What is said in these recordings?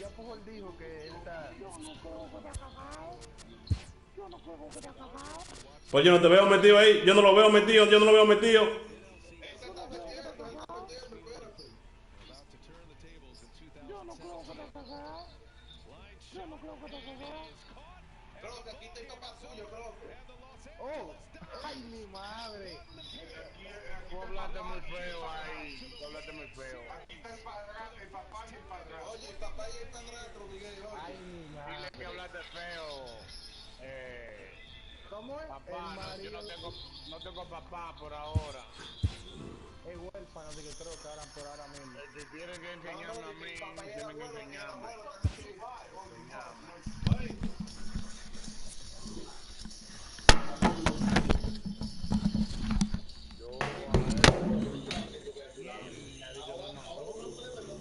ya Pujol dijo que él está. Pues yo no te veo metido ahí, yo no lo veo metido, yo no lo veo metido. Oh, ay mi madre. Tú hablaste muy feo ahí. Tú hablaste muy feo. El papá y el padrastro. Oye, el papá y el padrastro, Miguel. Ay mi madre. Dile que hablaste feo. ¿Cómo es? Papá, yo no tengo papá por ahora. Es huérfano de que creo que ahora por ahora mismo. Si tienen que enseñarme a mí, tienen que enseñarme.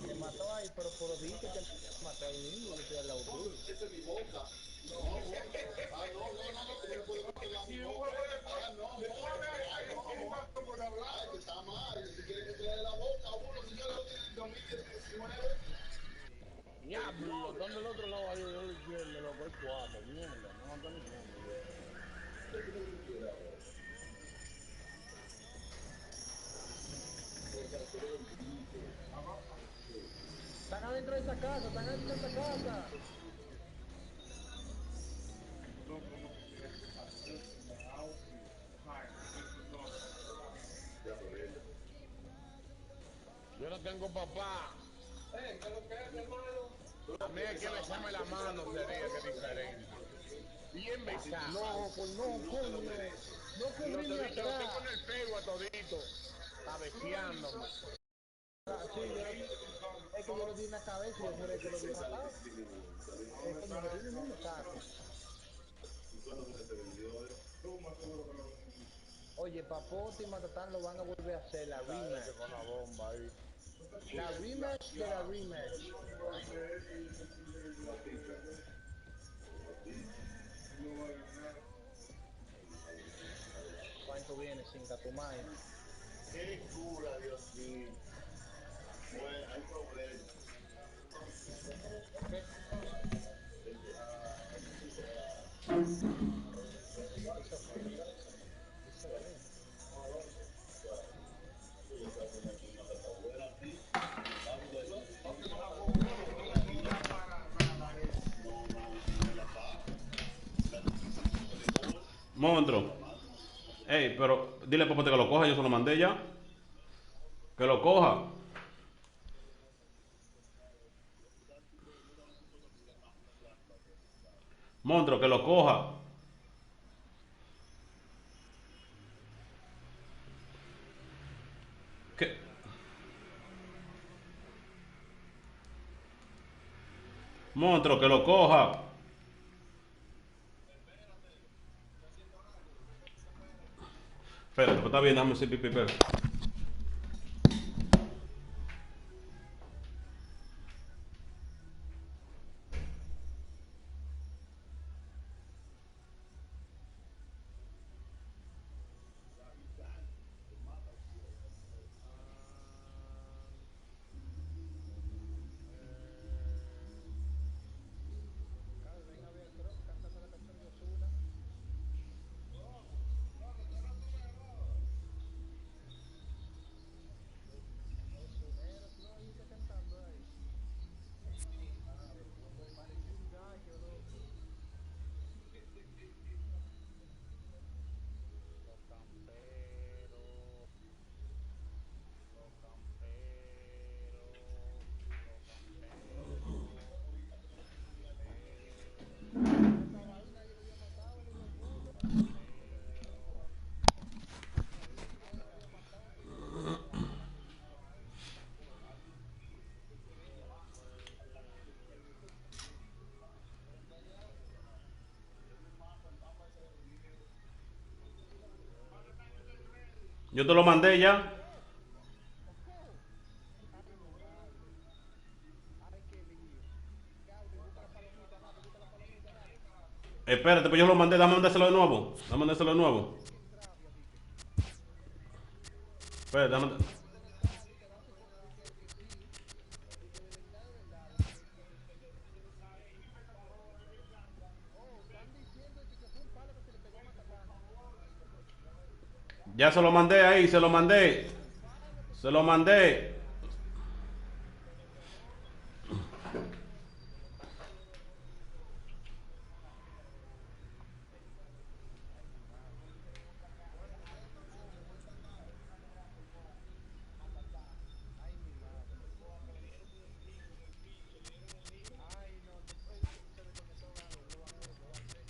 Me mató ahí, pero por lo dije que me mató ahí mismo, que estoy al lado tuyo. Esa es mi boca. No, por hablar, que está mal. Si quiere que se le dé la boca a uno, si yo lo tiene en 2019. Diablo, ¿dónde el otro lado hay el izquierdo? Lo voy cuatro, mierda, no ando ni están adentro de esa casa, están adentro de esa casa. Yo no tengo papá. A mí es que besarme la mano sería que diferente. Bien besado. No, pues no, coño. No Los cubrirme toditos los atrás. tengo en el pelo a todito. Cabeceándome. Sí, es que yo le di una cabeza y yo juré que lo había matado. Es como me dio un saco. Oye, Papote y Matatán lo van a volver a hacer, la rematch. Con la bomba ahí. La rematch de la rematch. ¿Cuánto viene sin Catumay? Qué cura, Dios mío. Bueno, hay problemas. Monstruo. Ey, pero dile a Popote que lo coja, yo se lo mandé ya. Que lo coja. Monstruo, que lo coja. ¿Qué? Monstruo, que lo coja. Espérate, pues está bien, déjame hacer pipi, espérate. Yo te lo mandé ya. Espérate, pues yo lo mandé, dame mandárselo de nuevo. Dame mandárselo de nuevo. Espérate, dame. Ya se lo mandé ahí, se lo mandé. Se lo mandé. Ay, mi madre. Ay, no, se desconectó algo. Lo va a hacer, lo va a hacer.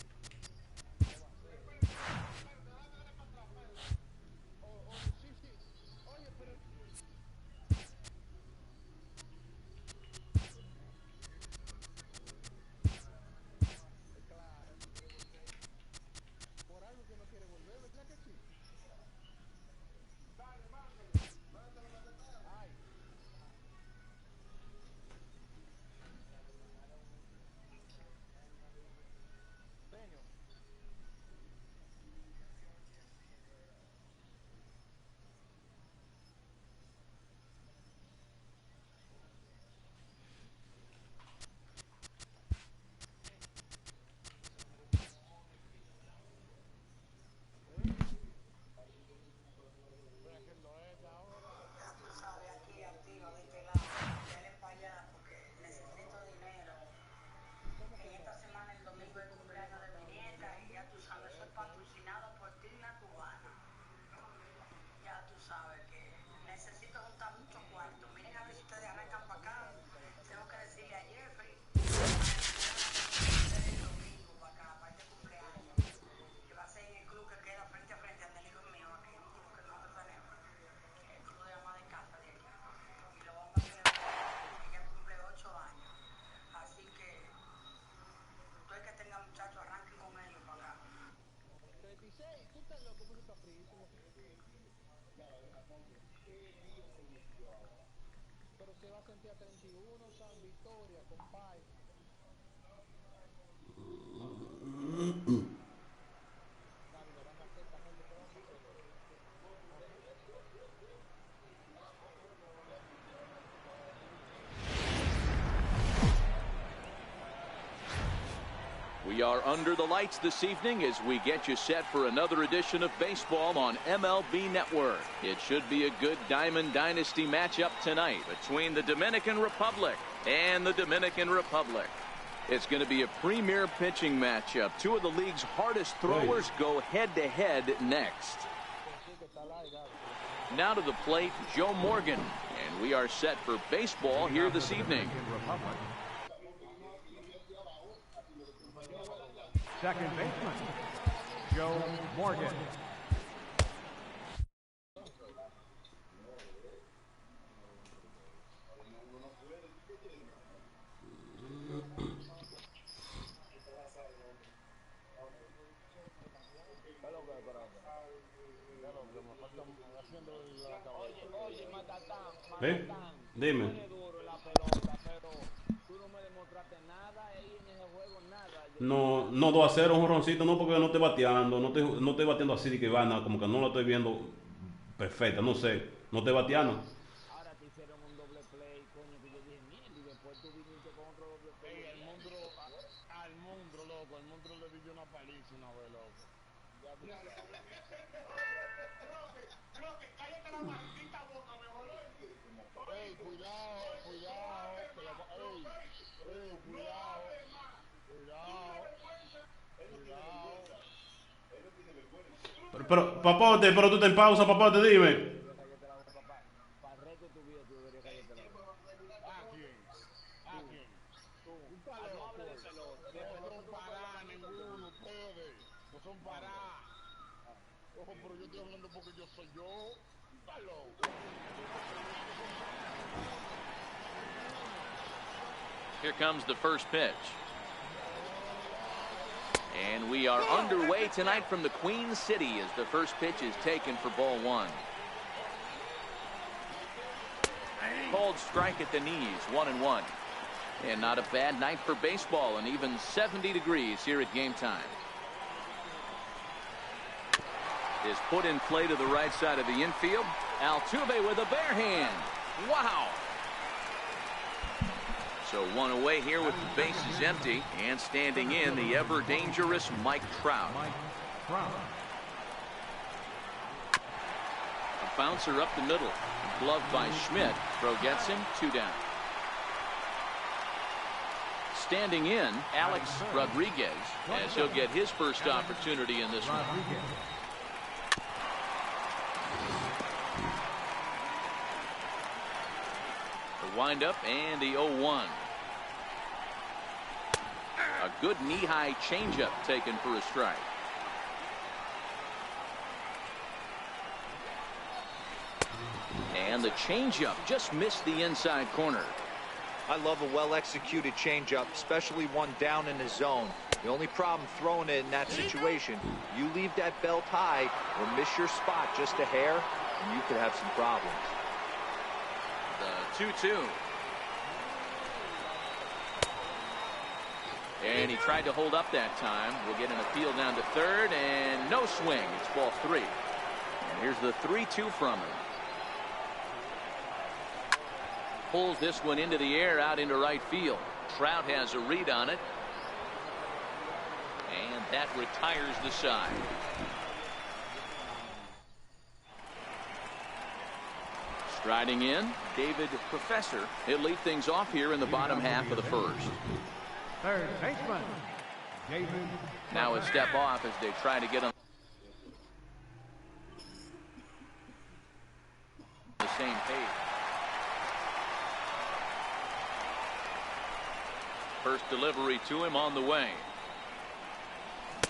Lo va a hacer. Sí, sí. Oye, pero claro. Por algo que no quiere volver, ¿verdad que sí? Ay, genio. Voy a hacerlo esta ahora. Ya tú sabes, aquí activa de este lado, dale para allá porque necesito dinero. ¿Cómo que En esta está? semana, el domingo, es cumpleaños de mi nieta y ya tú sabes, soy patrocinado por Tina Cubana. Ya tú sabes que necesito juntar muchos cuartos. Miren a ver si ustedes arrancan para acá. Tengo que decirle a Jeffrey el domingo para acá, para este cumpleaños, que va a ser en el club que queda frente a frente al del hijo mío, aquí, un club que nosotros tenemos, el club de ama de casa de aquí. Y lo vamos a celebrar, ella cumple 8 años. Así que todo el que tenga muchachos arranquen con ellos para acá. 36, tú estás loco, porque está fríísimo. Pero se va a sentir a 31, San Victoria, compadre. Gaby, lo van a hacer esta gente, ¿qué vamos a hacer? Ajá. We are under the lights this evening as we get you set for another edition of baseball on MLB Network. It should be a good Diamond Dynasty matchup tonight between the Dominican Republic and the Dominican Republic. It's going to be a premier pitching matchup. Two of the league's hardest throwers go head-to-head next. Now to the plate, Joe Morgan. And we are set for baseball here this evening. Second baseman, Joe Morgan. Oye, Matatán, ¿Eh? Matatán, Dime. pone duro la pelota, pero tú no me demostraste nada ahí en ese juego, nada. No, no 2-0, un roncito, no, porque no estoy bateando, no estoy bateando así de que va, nada, como que no lo estoy viendo perfecta, no sé, no estoy bateando. Ahora te hicieron un doble play, coño, que yo dije, mierda, y después tú viniste con otro doble play. Ey, al Mundro, loco, al Mundro le dio una paliza una vez, loco. Ya tú sabes. Creo que cállate la maldita boca, mejor. Ey, cuidado, cuidado. Ey, cuidado. Pero, papote, pero tú te en pausa, papote, dime. Para el resto de tu vida tú deberías callarte la boca. ¿A quién? ¿A quién? Tú, Tú estás no loco. hables de pelota. No son para ninguno, ustedes. No son para. Ojo, pero yo estoy hablando porque yo soy yo. Está loco. Here comes the first pitch. And we are underway tonight from the Queen City as the first pitch is taken for ball one. Called strike at the knees, 1-1. And not a bad night for baseball, and even 70 degrees here at game time. Is put in play to the right side of the infield. Altuve with a bare hand. Wow. So one away here with the bases empty, and standing in the ever dangerous Mike Trout. bouncer up the middle. Gloved by Schmidt. Throw gets him 2 down. Standing in, Alex Rodriguez, as he'll get his first opportunity in this one. The windup and the 0-1. A good knee-high changeup taken for a strike. And the changeup just missed the inside corner. I love a well-executed changeup, especially one down in the zone. The only problem throwing it in that situation, you leave that belt high or miss your spot just a hair, and you could have some problems. The 2-2. And he tried to hold up that time. We'll get an appeal down to third, and no swing. It's ball 3. And here's the 3-2 from him. Pulls this one into the air out into right field. Trout has a read on it. And that retires the side. Striding in, David Professor. He'll lead things off here in the bottom half of the first. Third baseman, David. Now a step off as they try to get on the same page. First delivery to him on the way.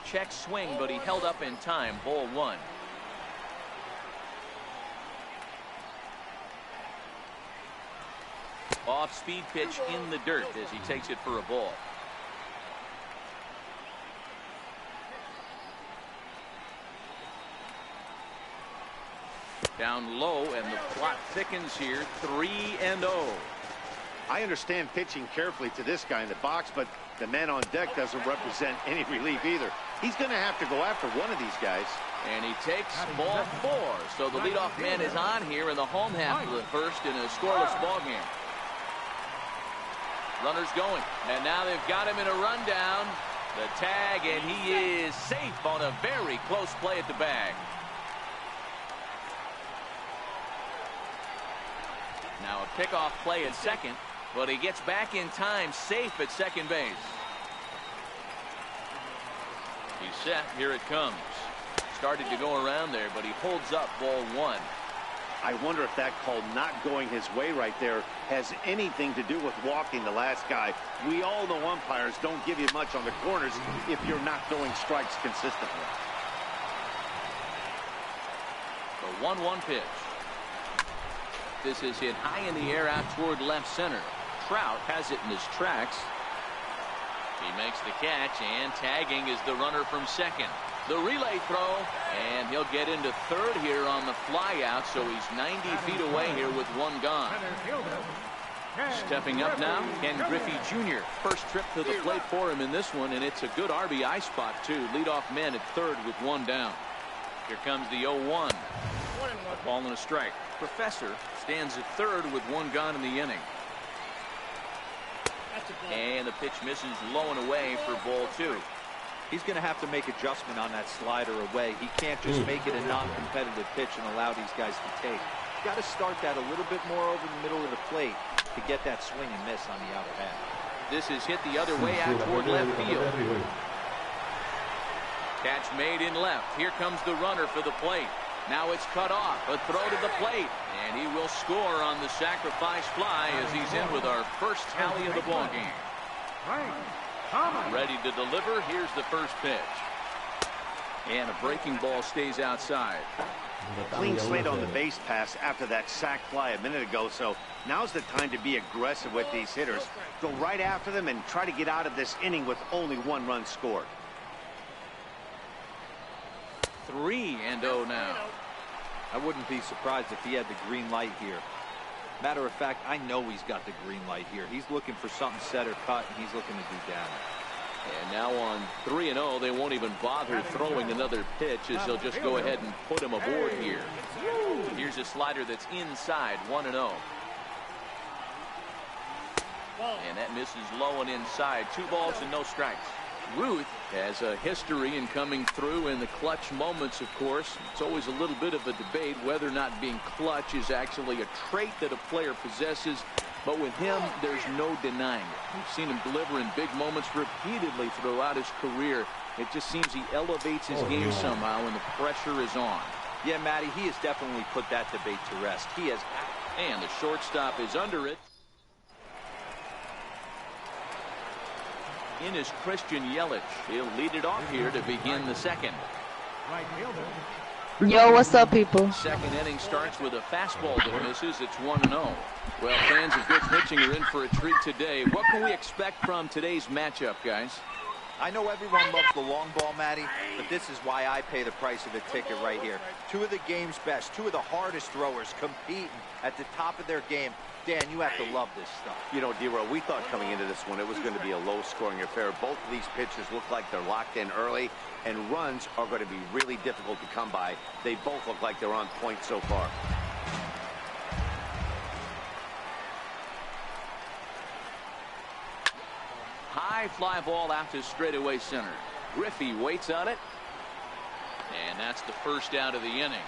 Check swing, but he held up in time. Ball 1. Off-speed pitch in the dirt as he takes it for a ball. Down low, and the plot thickens here. 3-0. I understand pitching carefully to this guy in the box, but the man on deck doesn't represent any relief either. He's going to have to go after one of these guys. And he takes ball 4. So the leadoff man is on here in the home half of the first in a scoreless ball game. Runners going, and now they've got him in a rundown. The tag, and he is safe on a very close play at the bag. Now a pickoff play at second, but he gets back in time, safe at second base. He's set. Here it comes. Started to go around there, but he holds up ball 1. I wonder if that call not going his way right there has anything to do with walking the last guy. We all know umpires don't give you much on the corners if you're not throwing strikes consistently. The 1-1 pitch. This is hit high in the air out toward left center. Trout has it in his tracks. He makes the catch, and tagging is the runner from second. The relay throw, and he'll get into third here on the fly out, so he's 90 feet away here with one gone. Stepping up now, Ken Griffey Jr. First trip to the plate for him in this one, and it's a good RBI spot, too. Leadoff man at third with one down. Here comes the 0-1. A ball and a strike. Professor stands at third with one gone in the inning. And the pitch misses low and away for ball 2. He's going to have to make adjustment on that slider away. He can't just make it a non-competitive pitch and allow these guys to take. He's got to start that a little bit more over the middle of the plate to get that swing and miss on the outer half. This is hit the other way out toward left field. Catch made in left. Here comes the runner for the plate. Now it's cut off. A throw to the plate. And he will score on the sacrifice fly as he's in with our first tally of the ball game. Ready to deliver. Here's the first pitch. And a breaking ball stays outside. Clean slate on the base pass after that sac fly a minute ago, so now's the time to be aggressive with these hitters. Go right after them and try to get out of this inning with only one run scored. 3-0 now. I wouldn't be surprised if he had the green light here. Matter of fact, I know he's got the green light here. He's looking for something set or cut, and he's looking to do damage. And now on 3-0, they won't even bother throwing another pitch as they'll just go ahead and put him aboard here. Here's a slider that's inside, 1-0. And that misses low and inside. 2 balls and no strikes. Ruth has a history in coming through in the clutch moments, of course. It's always a little bit of a debate whether or not being clutch is actually a trait that a player possesses. But with him, there's no denying it. We've seen him deliver in big moments repeatedly throughout his career. It just seems he elevates his game somehow when the pressure is on. Yeah, Matty, he has definitely put that debate to rest. He has. And the shortstop is under it. In is Christian Yelich. He'll lead it off here to begin the second. Right fielder. Yo, what's up, people? Second inning starts with a fastball that misses. It's 1-0. Well, fans of good pitching are in for a treat today. What can we expect from today's matchup, guys? I know everyone loves the long ball, Matty, but this is why I pay the price of a ticket right here. Two of the game's best, two of the hardest throwers competing at the top of their game. Dan, you have to love this stuff. You know, D-Row, we thought coming into this one it was going to be a low-scoring affair. Both of these pitchers look like they're locked in early, and runs are going to be really difficult to come by. They both look like they're on point so far. High fly ball out to straightaway center. Griffey waits on it, and that's the first out of the inning.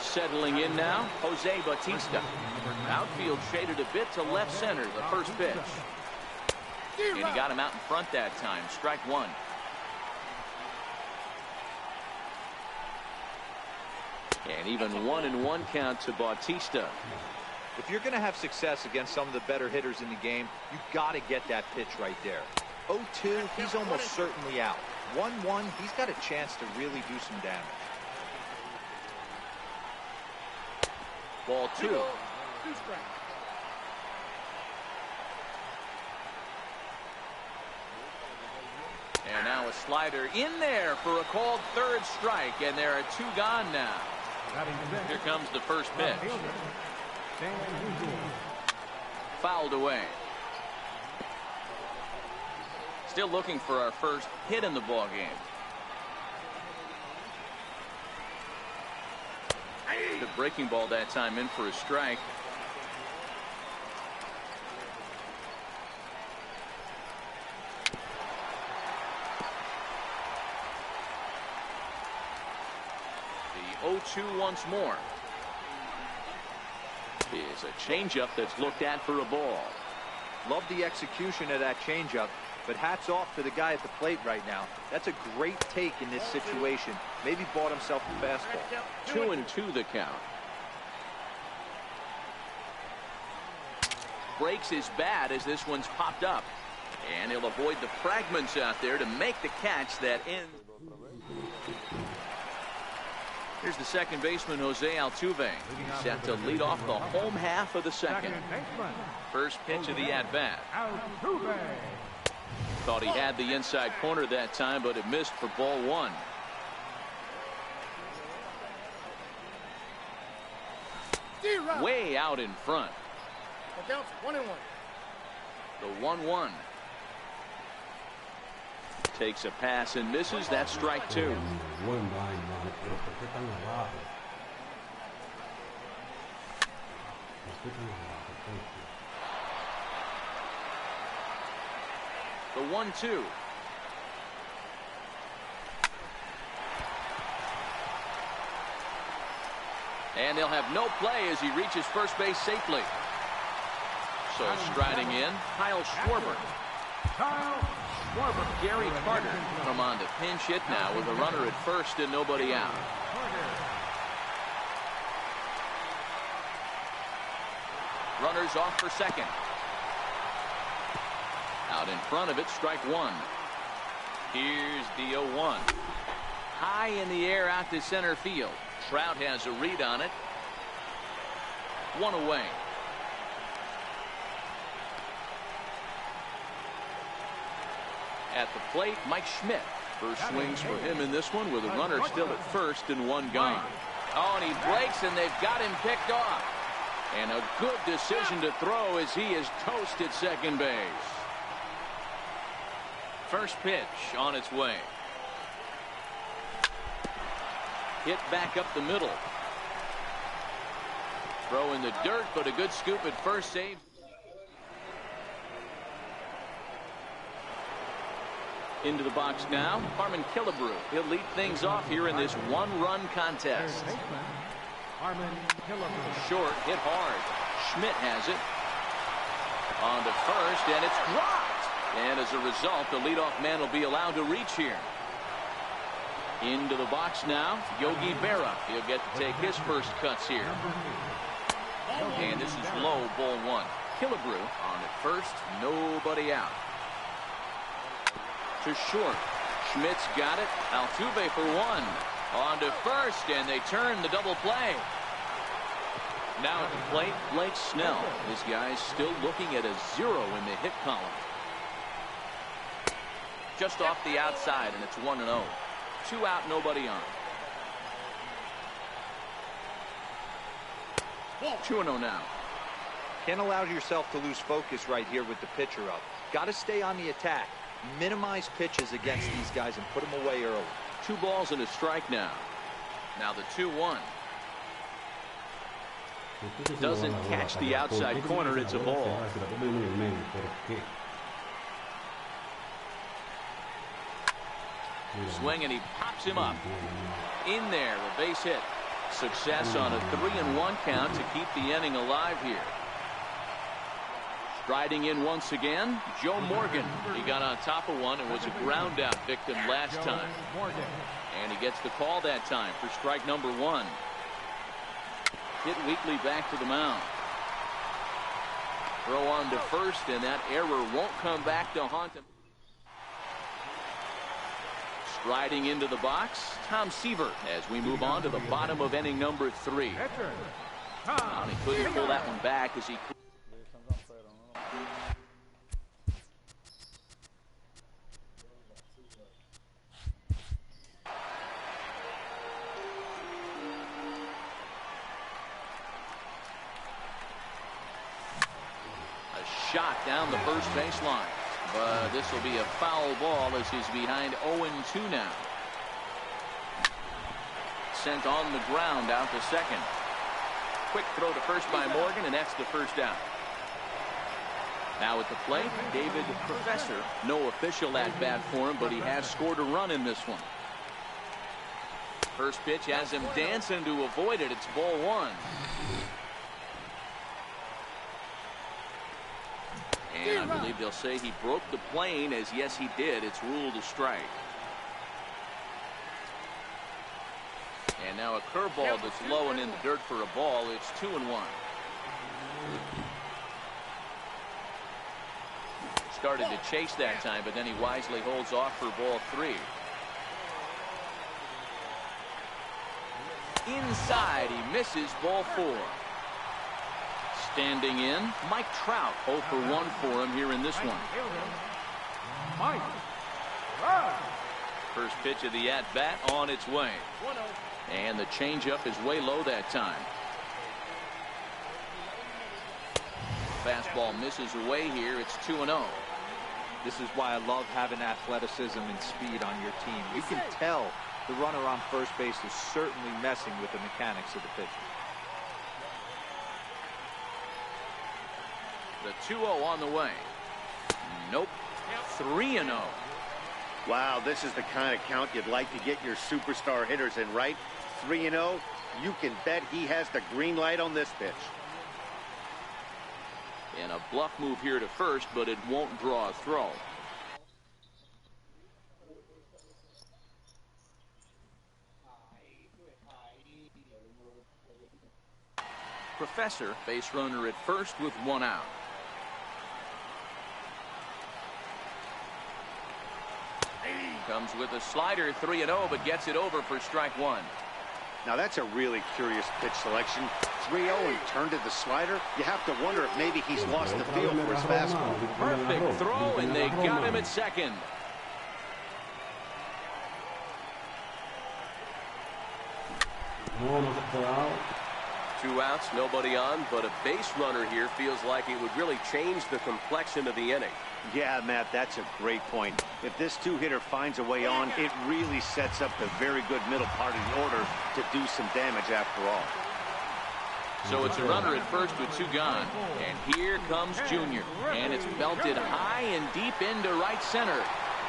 Settling in now, Jose Bautista. Outfield shaded a bit to left center, the first pitch. And he got him out in front that time. Strike one. And even 1-1 count to Bautista. If you're going to have success against some of the better hitters in the game, you got to get that pitch right there. 0-2, he's almost certainly out. 1-1, he's got a chance to really do some damage. Ball two. And now a slider in there for a called third strike, and there are two gone now. Here comes the first pitch. Fouled away. Still looking for our first hit in the ball game. The breaking ball that time in for a strike. The 0-2 once more. Is a changeup that's looked at for a ball. Love the execution of that changeup, but hats off to the guy at the plate right now. That's a great take in this situation. Maybe bought himself a fastball. 2-2 the count. Breaks his bat as this one's popped up. And he'll avoid the fragments out there to make the catch that ends. Here's the second baseman, Jose Altuve. Set to lead off the home half of the second. First pitch of the at-bat. Thought he had the inside corner that time, but it missed for ball one. Way out in front. The 1-1. Takes a pass and misses. That's strike two. The 1-2. And they'll have no play as he reaches first base safely. So striding in, Kyle Schwarber. Gary Carter come on to pinch hit now with a runner at first and nobody out. Runners off for second. Out in front of it, strike one. Here's the 0-1. High in the air out to center field. Trout has a read on it. One away. At the plate, Mike Schmidt. First swings for him in this one with a runner still at first and one gone. Oh, and he breaks and they've got him picked off. And a good decision to throw as he is toast at second base. First pitch on its way. Hit back up the middle. Throw in the dirt, but a good scoop at first. Save. Into the box now, Harmon Killebrew. He'll lead things off here in this one-run contest. Short, hit hard. Schmidt has it. On to first, and it's dropped. And as a result, the leadoff man will be allowed to reach here. Into the box now, Yogi Berra. He'll get to take his first cuts here. And this is low, ball one. Killebrew on at first, nobody out. To short. Schmidt's got it. Altuve for one. On to first, and they turn the double play. Now at the plate, Blake Snell. This guy's still looking at a 0 in the hit column. Just off the outside, and it's 1-0. 2 out, nobody on. 2-0 now. Can't allow yourself to lose focus right here with the pitcher up. Got to stay on the attack. Minimize pitches against these guys and put them away early. 2 balls and a strike now. Now the 2-1. Doesn't catch the outside corner. It's a ball. Swing, and he pops him up. In there, a base hit. Success on a 3-1 count to keep the inning alive here. Striding in once again, Joe Morgan. He got on top of one and was a ground out victim last time. And he gets the call that time for strike number 1. Hit weakly back to the mound. Throw on to first, and that error won't come back to haunt him. Striding into the box, Tom Seaver, as we move on to the bottom of inning number 3. And he couldn't pull that one back as he... A shot down the first baseline. But this will be a foul ball as he's behind 0-2 now. Sent on the ground out to second. Quick throw to first by Morgan, and that's the first out. Now at the plate, David Professor. No official at-bat for him, but he has scored a run in this one. First pitch has him dancing to avoid it. It's ball 1. And I believe they'll say he broke the plane, as yes he did. It's ruled a strike. And now a curveball that's low and in the dirt for a ball. It's 2-1. Started to chase that time, but then he wisely holds off for ball 3. Inside, he misses ball 4. Standing in, Mike Trout. 0 for 1 for him here in this one. First pitch of the at-bat on its way. And the changeup is way low that time. Fastball misses away here. It's 2-0. This is why I love having athleticism and speed on your team. You can tell the runner on first base is certainly messing with the mechanics of the pitcher. The 2-0 on the way. Nope. 3-0. Wow, this is the kind of count you'd like to get your superstar hitters in, right? 3-0. You can bet he has the green light on this pitch. And a bluff move here to first, but it won't draw a throw. Professor, base runner at first with 1 out. Comes with a slider, 3-0, but gets it over for strike 1. Now that's a really curious pitch selection. 3-0 and turned to the slider. You have to wonder if maybe he's lost the feel for his fastball. Perfect throw, and they got him at second. Two outs, nobody on, but a base runner here feels like it would really change the complexion of the inning. Yeah, Matt, that's a great point. If this two-hitter finds a way on, it really sets up the very good middle part of the order to do some damage after all. So it's a runner at first with 2 gone. And here comes Junior. And it's belted high and deep into right center.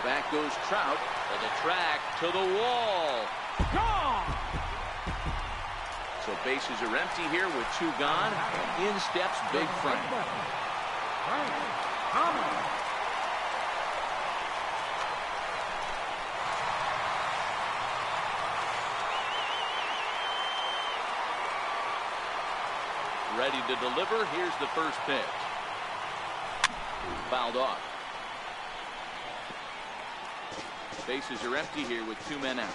Back goes Trout to the track, to the wall. Gone! So bases are empty here with 2 gone. And in steps Big Frank. Ready to deliver. Here's the first pitch. Fouled off. Bases are empty here with 2 men out.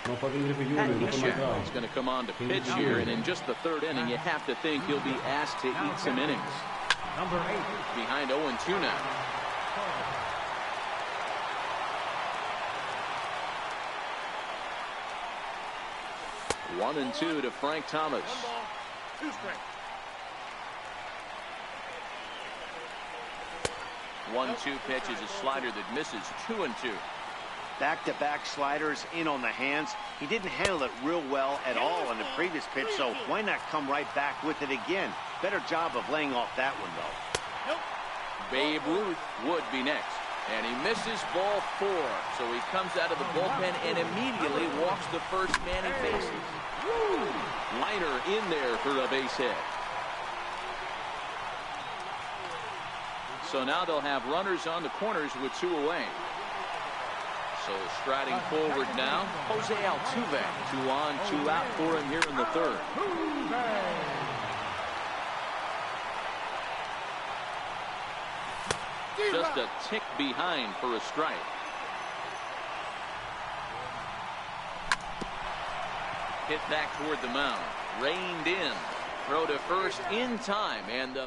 He's going to come on to pitch here, and in just the 3rd inning, you have to think he'll be asked to eat some innings. Number 8. Behind 0-2 now. One and 2 to Frank Thomas. 2 strikes. 1-2 pitch is a slider that misses. 2-2. Back-to-back sliders in on the hands. He didn't handle it real well at all on the previous pitch, so why not come right back with it again? Better job of laying off that one, though. Babe Ruth would be next. And he misses ball 4. So he comes out of the bullpen and immediately walks the first man he faces. Liner in there for a base hit. So now they'll have runners on the corners with 2 away. So striding forward now, Jose Altuve. 2 on, 2 out for him here in the 3rd. Just a tick behind for a strike. Hit back toward the mound. Reined in. Throw to first in time. And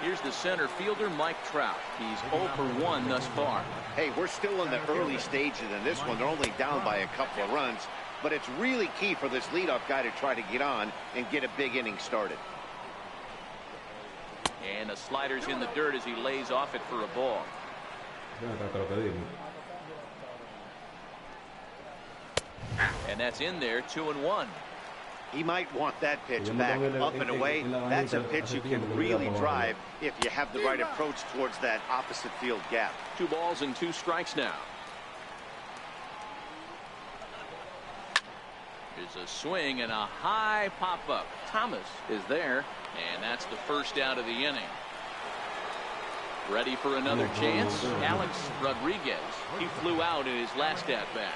here's the center fielder, Mike Trout. He's 0 for 1 thus far. Hey, we're still in the early stages in this one. They're only down by a couple of runs. But it's really key for this leadoff guy to try to get on and get a big inning started. And the slider's in the dirt as he lays off it for a ball. And that's in there, 2-1. He might want that pitch back up and away. That's a pitch you can really drive if you have the right approach towards that opposite field gap. 2 balls and 2 strikes now. There's a swing and a high pop-up. Thomas is there, and that's the first out of the inning. Ready for another chance? Alex Rodriguez. He flew out in his last at-bat.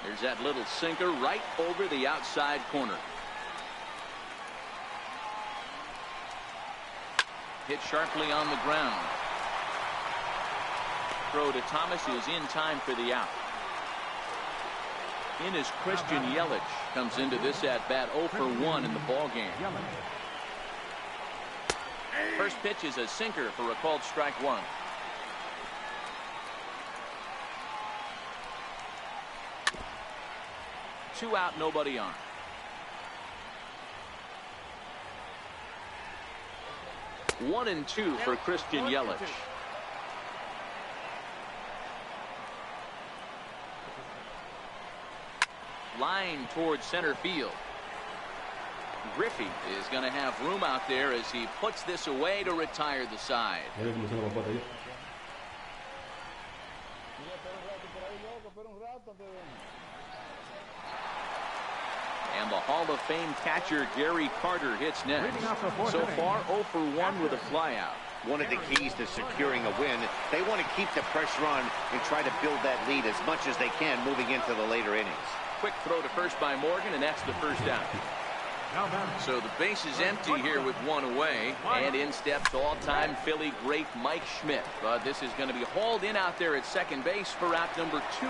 There's that little sinker right over the outside corner. Hit sharply on the ground. Throw to Thomas is in time for the out. In is Christian Yelich. Comes into this at-bat 0 for 1 in the ballgame. First pitch is a sinker for a called strike 1. Two out, nobody on. One and 2 for Christian Yelich. Line towards center field. Griffey is going to have room out there as he puts this away to retire the side. And the Hall of Fame catcher Gary Carter hits next. So far 0 for 1 with a flyout. One of the keys to securing a win, they want to keep the pressure on and try to build that lead as much as they can moving into the later innings. Quick throw to first by Morgan, and that's the first out. So the base is empty here with 1 away, and in steps all-time Philly great Mike Schmidt. But this is going to be hauled in out there at second base for out number 2.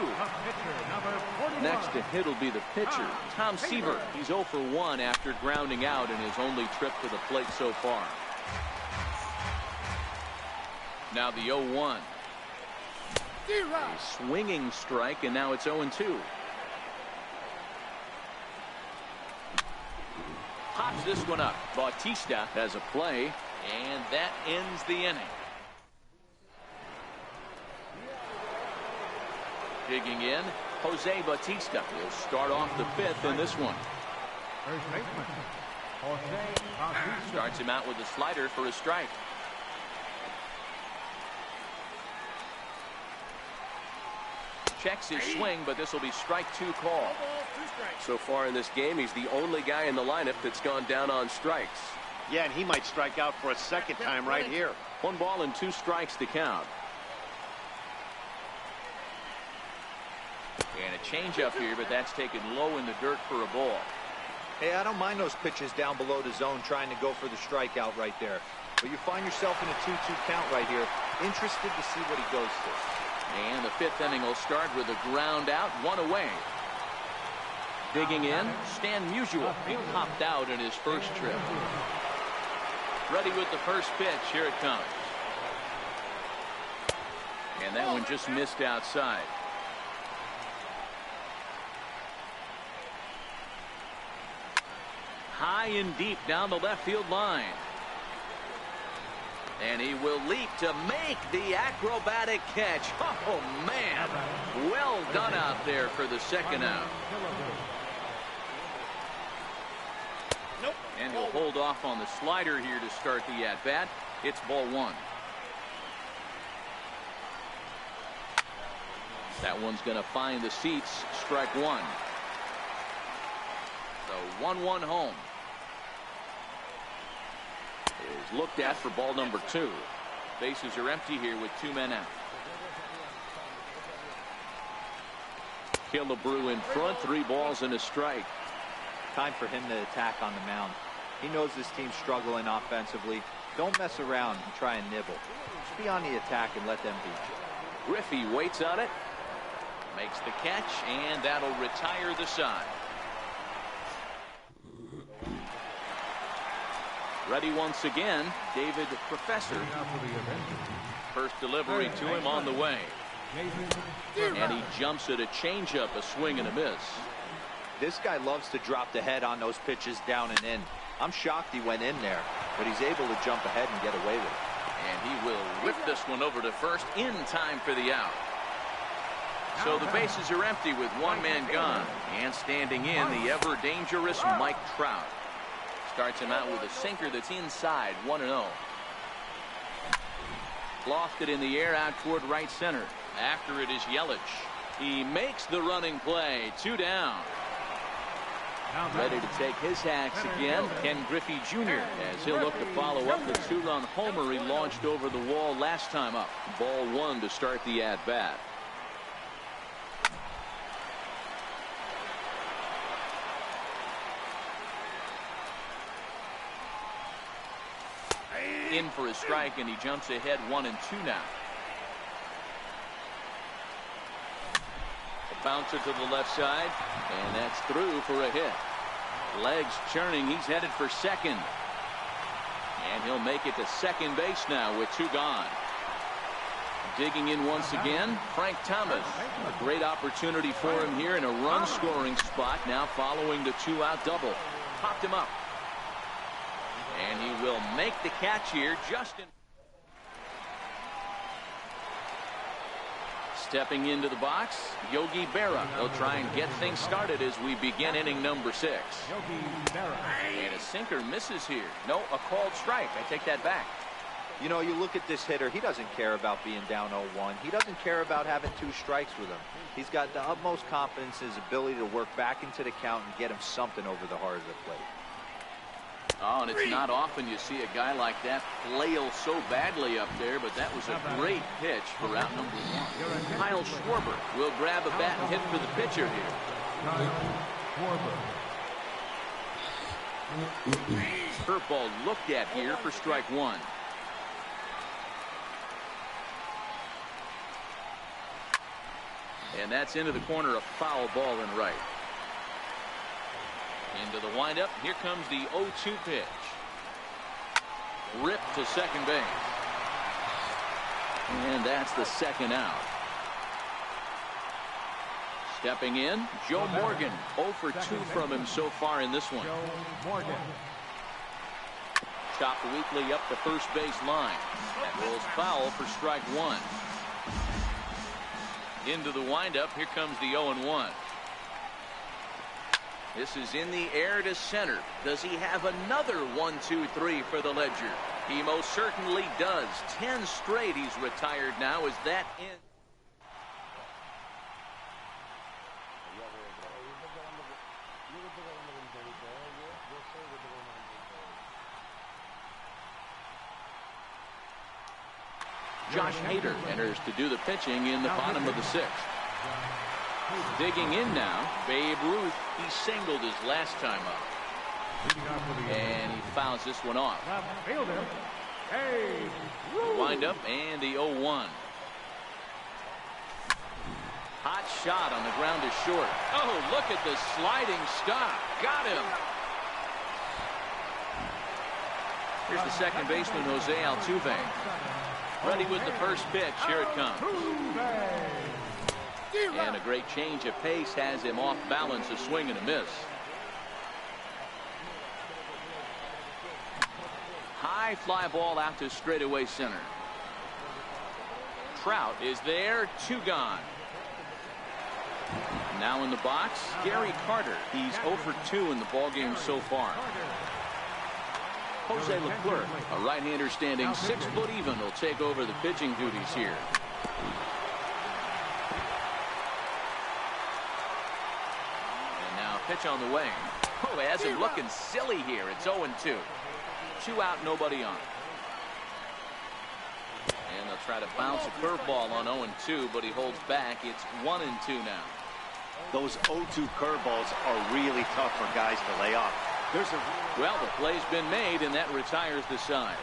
Next to hit will be the pitcher, Tom Seaver. He's 0 for 1 after grounding out in his only trip to the plate so far. Now the 0-1. A swinging strike, and now it's 0-2. Pops this one up. Bautista has a play, and that ends the inning. Digging in, Jose Bautista will start off the 5th in this one. Starts him out with a slider for a strike. Checks his swing, but this will be strike 2 call. So far in this game, he's the only guy in the lineup that's gone down on strikes. Yeah, and he might strike out for a second time right here. 1 ball and 2 strikes to count. And a changeup here, but that's taken low in the dirt for a ball. Hey, I don't mind those pitches down below the zone trying to go for the strikeout right there. But you find yourself in a 2-2 count right here. Interested to see what he goes to. And the 5th inning will start with a ground out, 1 away. Digging in, Stan Musial. He popped out in his first trip. Ready with the first pitch. Here it comes. And that one just missed outside. High and deep down the left field line. And he will leap to make the acrobatic catch. Oh, man. Well done out there for the second out. Nope. And he'll hold off on the slider here to start the at-bat. It's ball 1. That one's going to find the seats. Strike 1. So 1-1 home. Is looked at for ball number 2. Bases are empty here with 2 men out. Killebrew in front, 3 balls and a strike. Time for him to attack on the mound. He knows this team's struggling offensively. Don't mess around and try and nibble. Just be on the attack and let them beat you. Griffey waits on it. Makes the catch, and that'll retire the side. Ready once again, David Professor. First delivery to him on the way. And he jumps at a changeup, a swing and a miss. This guy loves to drop the head on those pitches down and in. I'm shocked he went in there, but he's able to jump ahead and get away with it. And he will whip this one over to first in time for the out. So the bases are empty with 1 man gone. And standing in, the ever-dangerous Mike Trout. Starts him out with a sinker that's inside, 1-0. Lofted in the air out toward right center. After it is Yelich. He makes the running play. 2 down. Ready to take his hacks again, Ken Griffey Jr. as he'll look to follow up the 2-run homer he launched over the wall last time up. Ball 1 to start the at-bat. In for a strike, and he jumps ahead 1-2 now. A bouncer to the left side, and that's through for a hit. Legs churning, he's headed for second. And he'll make it to second base now with 2 gone. Digging in once again, Frank Thomas. A great opportunity for him here in a run-scoring spot now following the 2-out double. Popped him up. And he will make the catch here. Justin stepping into the box, Yogi Berra. He'll try and get things started as we begin inning number 6. And a sinker misses here. No, a called strike. I take that back. You know, you look at this hitter, he doesn't care about being down 0-1. He doesn't care about having 2 strikes with him. He's got the utmost confidence in his ability to work back into the count and get him something over the heart of the plate. Oh, and it's not often you see a guy like that flail so badly up there, but that was a great pitch for out number 1. Kyle Schwarber will grab a bat and hit for the pitcher here. Curveball looked at here for strike 1. And that's into the corner, a foul ball and right. Into the windup. Here comes the 0-2 pitch. Ripped to second base. And that's the second out. Stepping in, Joe Morgan. 0 for 2 from him so far in this one. Chopped weakly up the first base line. That rolls foul for strike 1. Into the windup. Here comes the 0-1. This is in the air to center. Does he have another 1-2-3 for the Ledger? He most certainly does. 10 straight he's retired now. Is that in? Josh Hader enters to do the pitching in the bottom of the 6th. Digging in now, Babe Ruth. He singled his last time up. And he fouls this one off. Wind up and the 0-1. Hot shot on the ground is short. Oh, look at the sliding stop. Got him. Here's the second baseman, Jose Altuve. Ready with the first pitch. Here it comes. And a great change of pace has him off balance, a swing and a miss. High fly ball out to straightaway center. Trout is there, 2 gone. Now in the box, Gary Carter. He's 0 for 2 in the ballgame so far. Jose Leclerc, a right-hander standing 6 foot even, will take over the pitching duties here. And now pitch on the way. Oh, it has him looking silly here. It's 0-2. 2 out, nobody on. And they'll try to bounce a curveball on 0-2, but he holds back. It's 1-2 now. Those 0-2 curveballs are really tough for guys to lay off. Well, the play's been made, and that retires the side.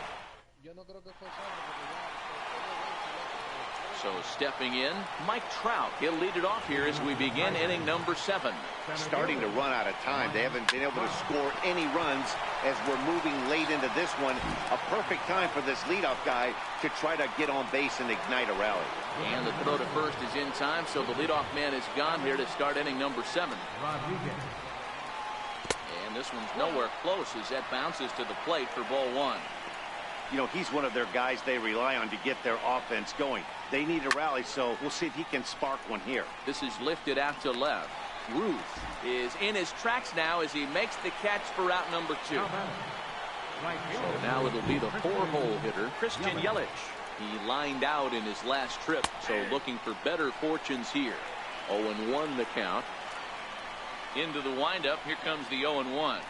So stepping in, Mike Trout. He'll lead it off here as we begin inning number 7. Starting to run out of time. They haven't been able to score any runs as we're moving late into this one. A perfect time for this leadoff guy to try to get on base and ignite a rally. And the throw to first is in time, so the leadoff man is gone here to start inning number 7. And this one's nowhere close as that bounces to the plate for ball 1. You know, he's one of their guys they rely on to get their offense going. They need a rally, so we'll see if he can spark one here. This is lifted out to left. Ruth is in his tracks now as he makes the catch for out number 2. So now it'll be the 4-hole hitter, Christian Yelich. He lined out in his last trip, so looking for better fortunes here. 0-1 the count. Into the windup, here comes the 0-1.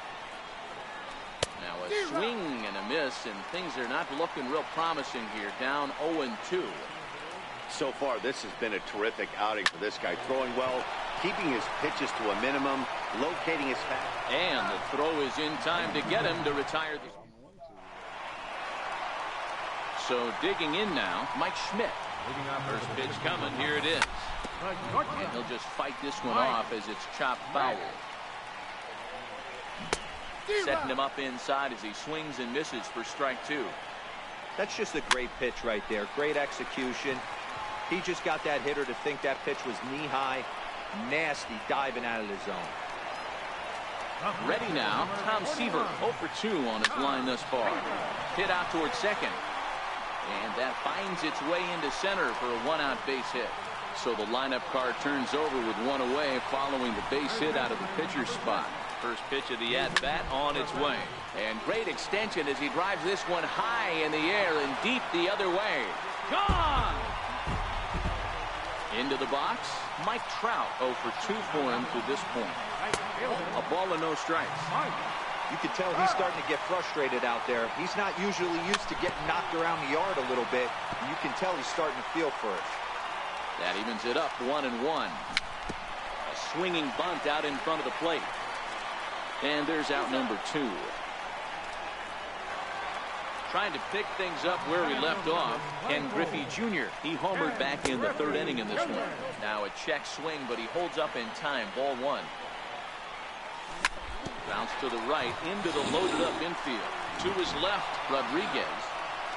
Now a swing and a miss, and things are not looking real promising here. Down 0-2. So far, this has been a terrific outing for this guy. Throwing well, keeping his pitches to a minimum, locating his fast. And the throw is in time to get him to retire the. So digging in now, Mike Schmidt. First pitch coming, here it is. And he'll just fight this one off as it's chopped foul. Setting him up inside as he swings and misses for strike 2. That's just a great pitch right there. Great execution. He just got that hitter to think that pitch was knee-high. Nasty diving out of the zone. Ready now, Tom Seaver, 0 for 2 on his line thus far. Hit out towards second. And that finds its way into center for a 1-out base hit. So the lineup card turns over with 1 away following the base hit out of the pitcher's spot. First pitch of the at-bat on its way. And great extension as he drives this one high in the air and deep the other way. Gone! Into the box, Mike Trout, 0 for 2 for him to this point. A ball and no strikes. You can tell he's starting to get frustrated out there. He's not usually used to getting knocked around the yard a little bit. You can tell he's starting to feel for it. That evens it up, 1-1. A swinging bunt out in front of the plate. And there's out number 2. Trying to pick things up where we left off. Ken Griffey Jr. He homered back in the 3rd inning in this one. Now a check swing, but he holds up in time. Ball 1. Bounce to the right into the loaded up infield. To his left, Rodriguez.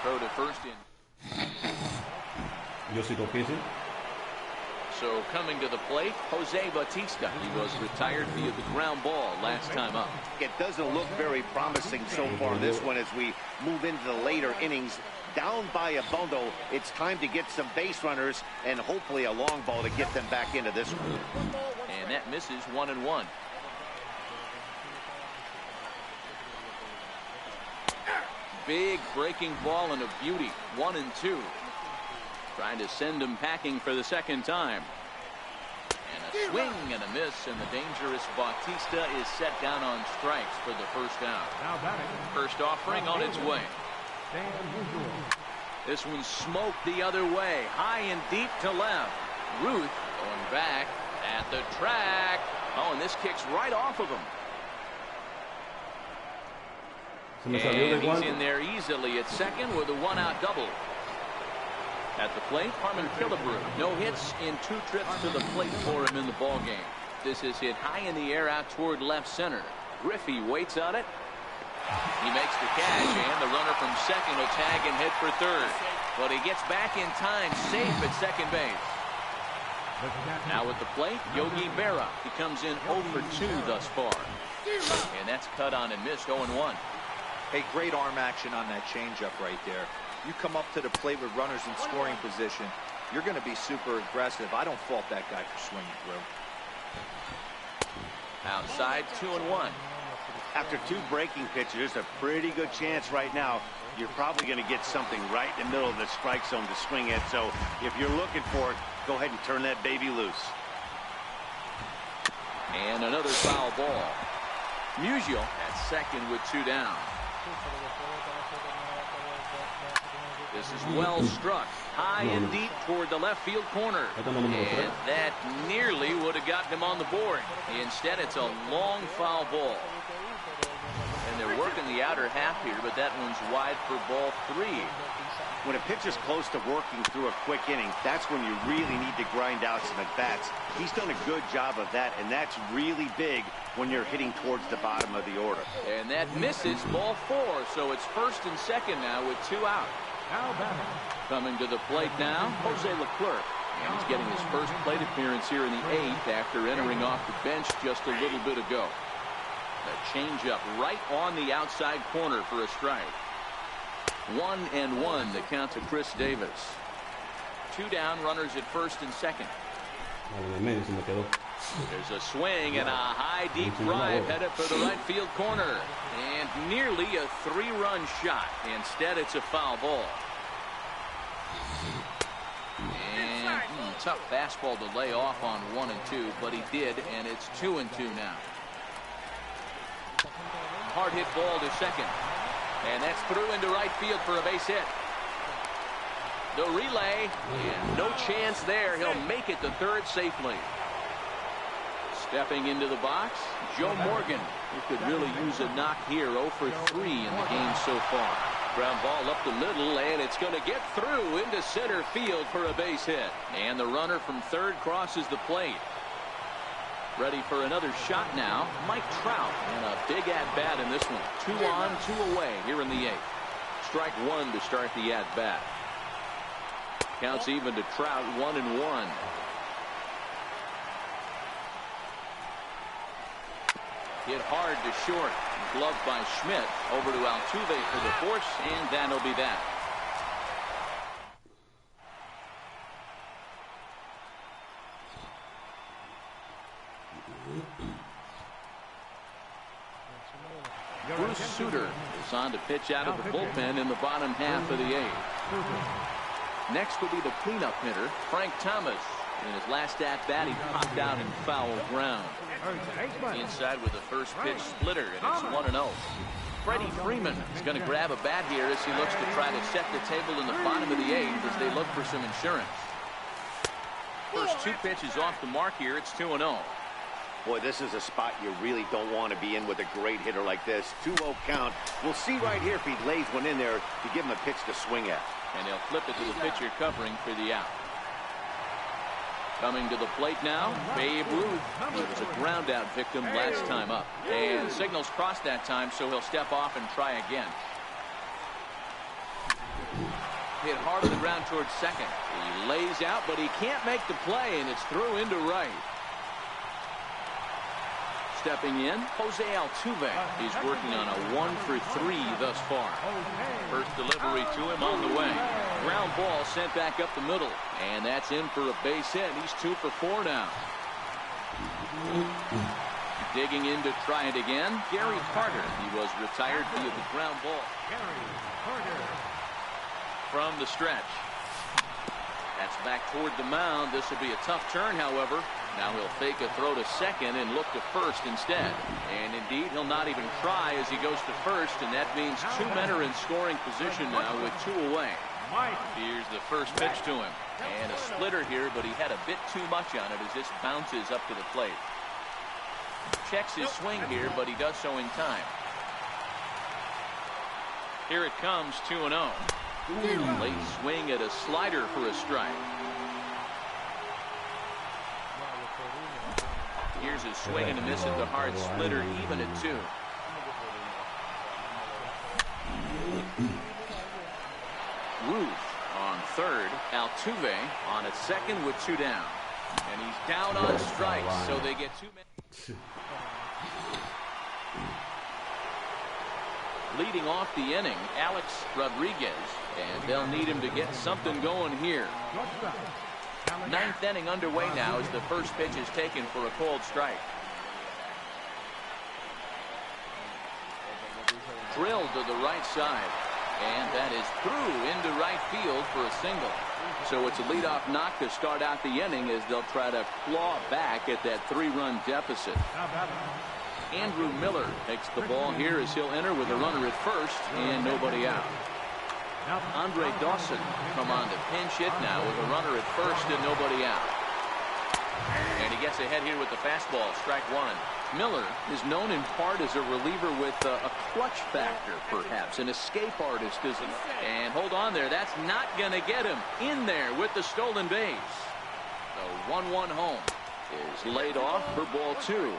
Throw to first in. Yosito Pizzi. So coming to the plate, Jose Bautista. He was retired via the ground ball last time up. It doesn't look very promising so far this one as we move into the later innings. Down by a bundle, it's time to get some base runners and hopefully a long ball to get them back into this one. And that misses 1-1. big breaking ball and a beauty. 1-2. Trying to send him packing for the second time. And a swing and a miss, and the dangerous Bautista is set down on strikes for the first out. First offering on its way. This one smoked the other way, high and deep to left. Ruth going back at the track. Oh, and this kicks right off of him. And he's in there easily at second with a one-out double. At the plate, Harmon Killebrew. No hits in 2 trips to the plate for him in the ballgame. This is hit high in the air out toward left center. Griffey waits on it. He makes the catch, and the runner from second will tag and hit for third. But he gets back in time, safe at second base. Now at the plate, Yogi Berra. He comes in 0 for 2 thus far. And that's cut on and missed, 0-1. Hey, great arm action on that changeup right there. You come up to the plate with runners in scoring position, you're going to be super aggressive. I don't fault that guy for swinging through. Outside, 2-1. After 2 breaking pitches, there's a pretty good chance right now you're probably going to get something right in the middle of the strike zone to swing at. So if you're looking for it, go ahead and turn that baby loose. And another foul ball. Musial at second with 2 down. This is well struck, high and deep toward the left field corner. And that nearly would have gotten him on the board. Instead, it's a long foul ball. And they're working the outer half here, but that one's wide for ball 3. When a pitcher's close to working through a quick inning, that's when you really need to grind out some at-bats. He's done a good job of that, and that's really big when you're hitting towards the bottom of the order. And that misses, ball 4, so it's first and second now with 2 out. Coming to the plate now, Jose Leclerc. And he's getting his first plate appearance here in the 8th after entering off the bench just a little bit ago. The changeup right on the outside corner for a strike. 1-1 the count to Chris Davis. 2 down, runners at first and second. There's a swing and a high deep drive headed for the right field corner. And nearly a 3-run shot. Instead, it's a foul ball. And tough fastball to lay off on 1 and 2, but he did, and it's 2 and 2 now. Hard hit ball to second. And that's through into right field for a base hit. The relay, and no chance there. He'll make it to third safely. Stepping into the box, Joe Morgan, who could really use a knock here. 0 for 3 in the game so far. Ground ball up the middle, and it's going to get through into center field for a base hit. And the runner from third crosses the plate. Ready for another shot now, Mike Trout, and a big at-bat in this one. 2 on, 2 away here in the 8th. Strike 1 to start the at-bat. Counts even to Trout, 1-1. Hit hard to short. Gloved by Schmidt. Over to Altuve for the force, and that'll be that. Bruce Sutter is on to pitch out of the bullpen in the bottom half of the 8th. Next will be the cleanup hitter, Frank Thomas. In his last at-bat, he popped out in foul ground. Inside with the first pitch splitter, and it's 1-0. Freddie Freeman is going to grab a bat here as he looks to try to set the table in the bottom of the 8th as they look for some insurance. First 2 pitches off the mark here. It's 2-0. Boy, this is a spot you really don't want to be in with a great hitter like this. 2-0 count. We'll see right here if he lays one in there to give him a pitch to swing at. And he'll flip it to the pitcher covering for the out. Coming to the plate now, Babe Ruth. He was a ground out victim last time up. And signals crossed that time, so he'll step off and try again. Hit hard on the ground towards second. He lays out, but he can't make the play, and it's through into right. Stepping in, Jose Altuve. He's working on a 1 for 3 thus far. First delivery to him on the way. Ground ball sent back up the middle. And that's in for a base hit. He's 2 for 4 now. Digging in to try it again, Gary Carter. He was retired via the ground ball. Gary Carter. From the stretch. That's back toward the mound. This will be a tough turn, however. Now he'll fake a throw to second and look to first instead. And indeed, he'll not even try as he goes to first, and that means 2 men are in scoring position now with 2 away. Here's the first pitch to him. And a splitter here, but he had a bit too much on it as this bounces up to the plate. Checks his swing here, but he does so in time. Here it comes, 2-0. Late swing at a slider for a strike. Here's a swing and a miss at the hard splitter, even at 2. Ruth on third. Altuve on at second with 2 down. And he's down on strikes, so they get 2 men. Leading off the inning, Alex Rodriguez, and they'll need him to get something going here. 9th inning underway now as the first pitch is taken for a called strike. Drilled to the right side, and that is through into right field for a single. So it's a leadoff knock to start out the inning as they'll try to claw back at that 3-run deficit. Andrew Miller takes the ball here as he'll enter with a runner at first and nobody out. Andre Dawson come on to pinch hit now with a runner at first and nobody out. And he gets ahead here with the fastball, strike 1. Miller is known in part as a reliever with a clutch factor, perhaps, an escape artist, isn't he? And hold on there, that's not going to get him in there with the stolen base. The 1-1 home is laid off for ball 2.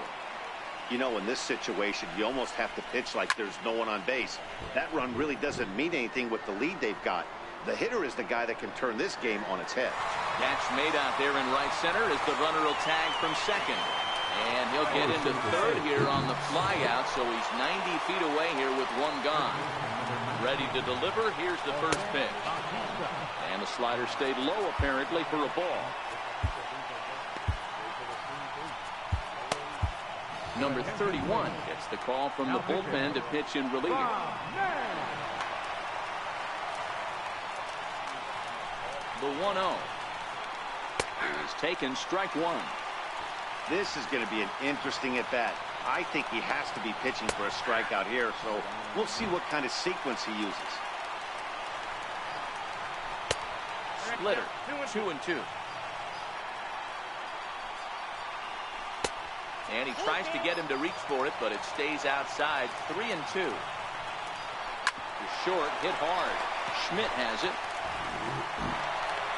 You know, in this situation, you almost have to pitch like there's no one on base. That run really doesn't mean anything with the lead they've got. The hitter is the guy that can turn this game on its head. Catch made out there in right center as the runner will tag from second. And he'll get into third here on the flyout, so he's 90 feet away here with 1 gone. Ready to deliver, here's the first pitch. And the slider stayed low apparently for a ball. Number 31 gets the call from the bullpen to pitch in relief. The 1-0 is taken, strike 1. This is going to be an interesting at-bat. I think he has to be pitching for a strikeout here, so we'll see what kind of sequence he uses. Splitter, 2-2. And he tries to get him to reach for it, but it stays outside. 3-2. The short, hit hard. Schmidt has it.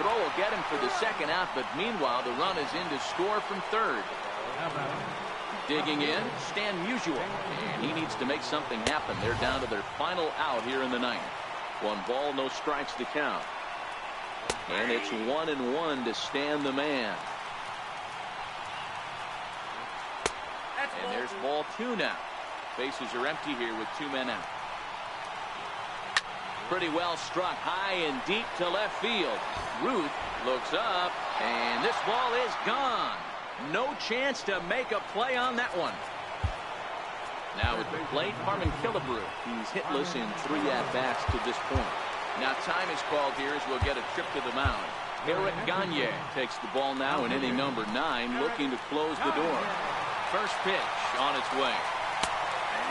Throw will get him for the second out, but meanwhile, the run is in to score from third. Digging in, Stan Musial. And he needs to make something happen. They're down to their final out here in the 9th. 1 ball, no strikes to count. And it's 1-1 to Stan the man. And there's ball 2 now. Bases are empty here with 2 men out. Pretty well struck high and deep to left field. Ruth looks up, and this ball is gone. No chance to make a play on that one. Now at the plate, Harmon Killebrew. He's hitless in 3 at-bats to this point. Now time is called here as we'll get a trip to the mound. Eric Gagne takes the ball now in inning number 9, looking to close the door. First pitch on its way.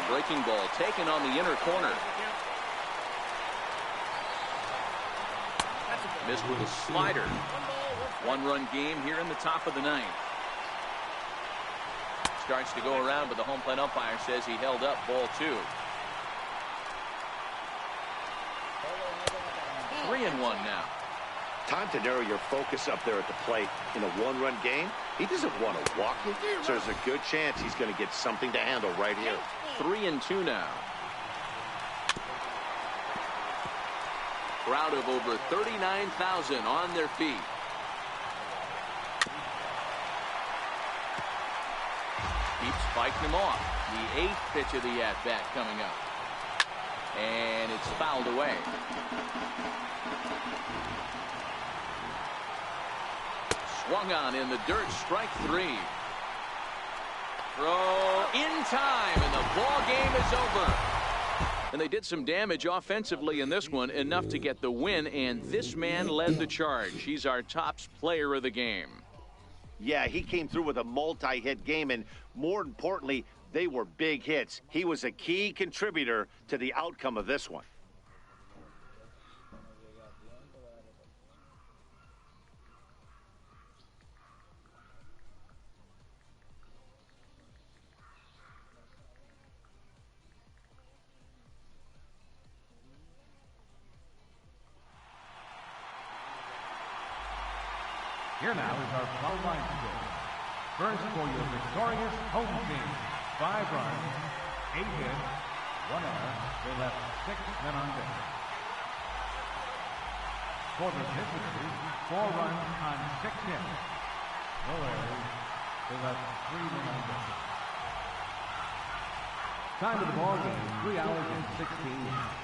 Breaking ball taken on the inner corner. Missed with a slider. 1-run game here in the top of the 9th. Starts to go around, but the home plate umpire says he held up ball 2. 3-1 now. Time to narrow your focus up there at the plate. In a 1-run game, he doesn't want to walk you, so there's a good chance he's going to get something to handle right here. 3-2 now. Crowd of over 39,000 on their feet. Keeps fighting him off. The 8th pitch of the at-bat coming up. And it's fouled away. Swung on in the dirt, strike 3. Throw time, and the ball game is over. And they did some damage offensively in this one, enough to get the win, and this man led the charge. He's our top player of the game. Yeah, he came through with a multi-hit game, and more importantly, they were big hits. He was a key contributor to the outcome of this one. Here now is our foul line score. First for your victorious home team. 5 runs, 8 hits, 1 error. They left 6 men on base. For the visitors, 4 runs on 6 hits. No errors. They left 3 men on base. Time of the ball game, 3 hours and 16 minutes.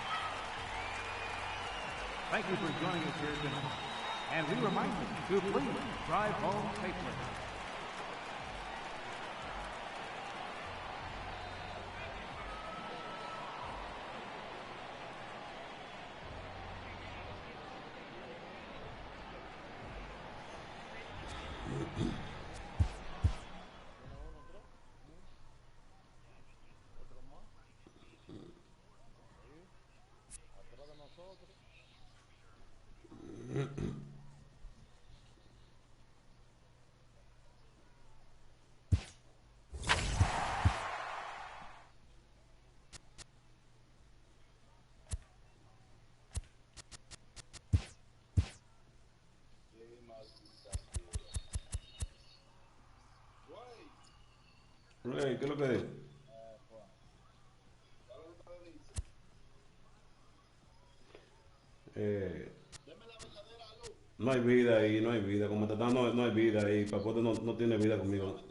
Thank you for joining us here tonight. And we remind you to please drive home safely. ¿Qué es lo que es? No hay vida ahí, no hay vida. Como Matatán no hay vida ahí. Papote no tiene vida conmigo.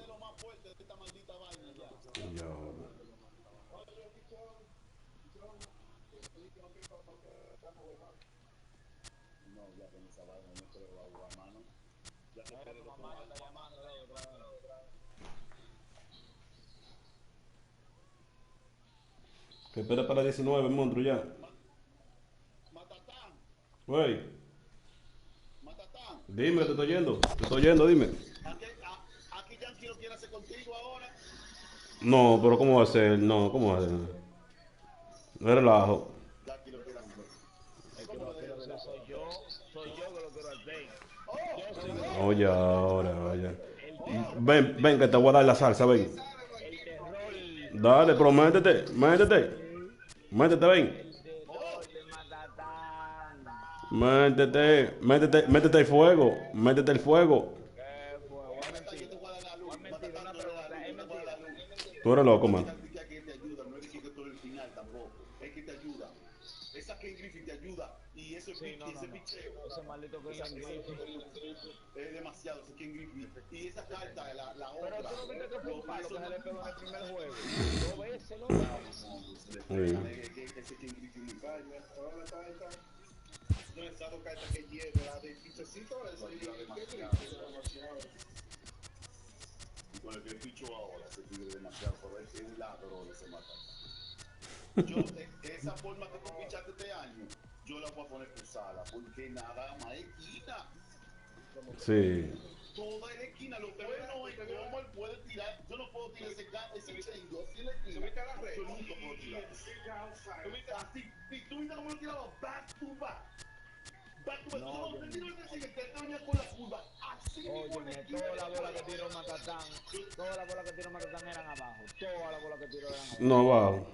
Que espera para 19, monstruo, ya. Güey. Dime, te estoy yendo. Te estoy yendo, dime. Aquí Yankee lo quiere hacer contigo ahora. No, pero ¿cómo va a ser? No, ¿cómo va a ser? No es relajo. Yankee lo quiere hacer. Soy yo que lo quiero hacer. Oye, ahora, oye. Ven, que te voy a dar la salsa, ven. Dale, pero métete, ven. Métete el fuego, Tú eres loco, man. Y ese picheo. Ese maldito que es demasiado, ese Ken Griffey. Y esa carta, la otra. Pero tú no viste que fue un palo que se le pegó en el primer juego. 2 veces, ¿no? Ese Ken Griffey muy caro. No, esa dos cartas que lleva, la de pichecito, esa demasiado. Y con el que picho ahora, se pide demasiado. Por es un ladrón ese mata. Esa forma que tú pichaste este año, yo la voy a poner cruzada, porque nada más esquina. Sí. Toda la esquina, lo bueno es cómo él puede tirar. Yo no puedo tirar ese chengo así en la esquina. Yo nunca puedo tirar. Así, tú viste cómo lo tiraba back to back. No, yo no con la curva. Así toda la bola que tiró Matatán eran abajo. Toda la bola que tiró eran abajo. No, abajo.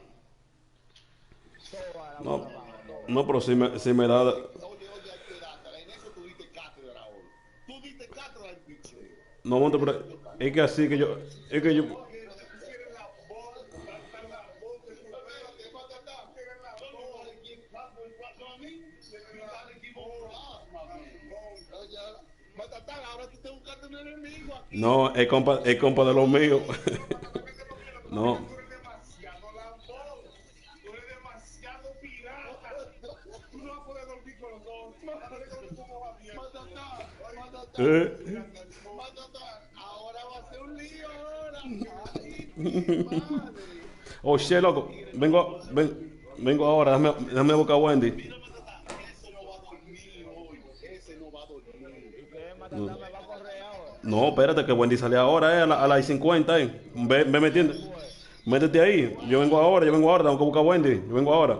No, pero si me da... Oye, en eso tú diste cátedra ahora. Tú diste cátedra en picheo. No, monte, pero es que así que yo... No, es compa de los míos. No. Ahora va a ser un lío ahora. Oh, shit, loco. Vengo ahora. Déjame buscar a Wendy. Ese no va a dormir hoy. Ese no va a dormir. ¿Y qué Matatán me va a correr ahora? No, espérate, que Wendy sale ahora, a las 50, Ve metiendo. Métete ahí. Yo vengo ahora. Tengo que buscar a Wendy. Yo vengo ahora.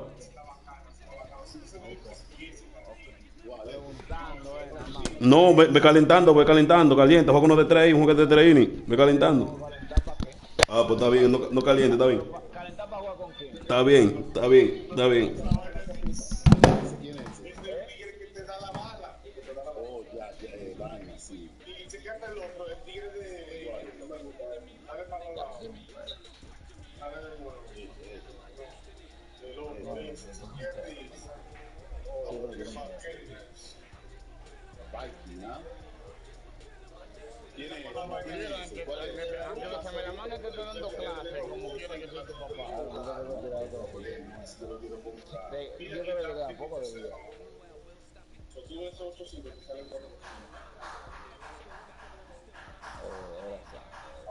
Preguntando, nada más. No, ve calentando. Calienta. Juega uno de 3, un juguete de 3 innings. Ve calentando. ¿Calentar para qué? Ah, pues está bien. No caliente, está bien. ¿Calentar para jugar con quién? Está bien. ¿Quién es ese? tigre que te da la bala. Oh, ya, vaina, sí. Y chequeate el otro, el tigre de. No me gusta. A ver, para abajo. A ver, de nuevo. El otro, ese. Oh, qué más que. Viking, ¿ah? ¿Quién es? Como ¿Quién quieran, es que ese? ¿Cuál es ese? aunque los cameramanes te estén dando clases, como quiera que sea tu papá. Yo creo que queda poco de vida. Tú esos 800 que salen por.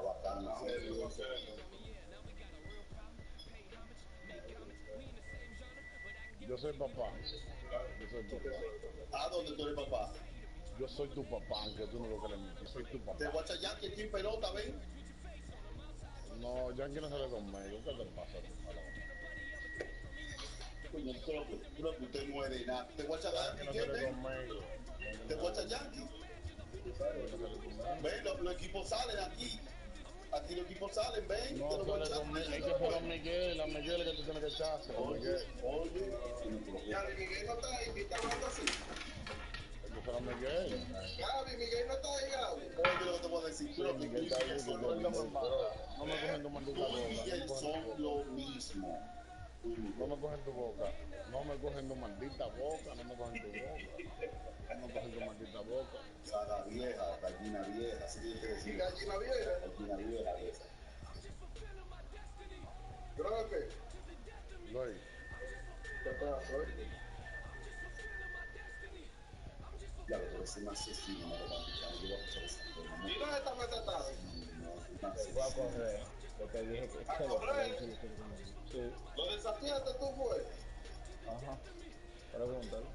Bacana, serio. Yo soy papá. ¿A dónde tú eres, papá? Yo soy tu papá, aunque tú no lo creas. Yo soy tu Te papá. voy a echar ya que aquí en pelota, ven. No, Yankee no sale conmigo. ¿Qué te pasa? Coño, creo que usted no es de nada. Te voy a echar Yankee no sale ven. conmigo. Te voy a echar Yankee. Ven, los equipos salen aquí. Aquí los equipos salen, ven. No, te lo voy a sale echar. conmigo. Hay que ser a Miguel. A Miguel que tú tienes que echarse. A Miguel. Oye. Miguel no está ahí. ¿Qué está hablando así? Hay que ser a Miguel. Gaby, Miguel no está ahí, Gaby. Oye, lo que te voy a decir. Tú lo que Miguel está ahí. son No lo me mismo. cogen tu maldita Tú y boca. Miguel son lo mismo. No me cogen tu boca. No me cogen tu maldita boca. No me cogen tu boca. No me cogen tu maldita boca. Saga vieja, gallina vieja, así que te decía. Gallina vieja. Gallina vieja esa. Creo que. Luis. ¿Qué pasa? Ya lo que es un asesino, no lo van a echar. Yo voy a echar esa forma. ¿Y dónde está Matatán? Voy a correr. Porque dije que ¿A se lo correr? Sí. ¿Lo desafiaste tú, fue? Ajá. Pregúntale.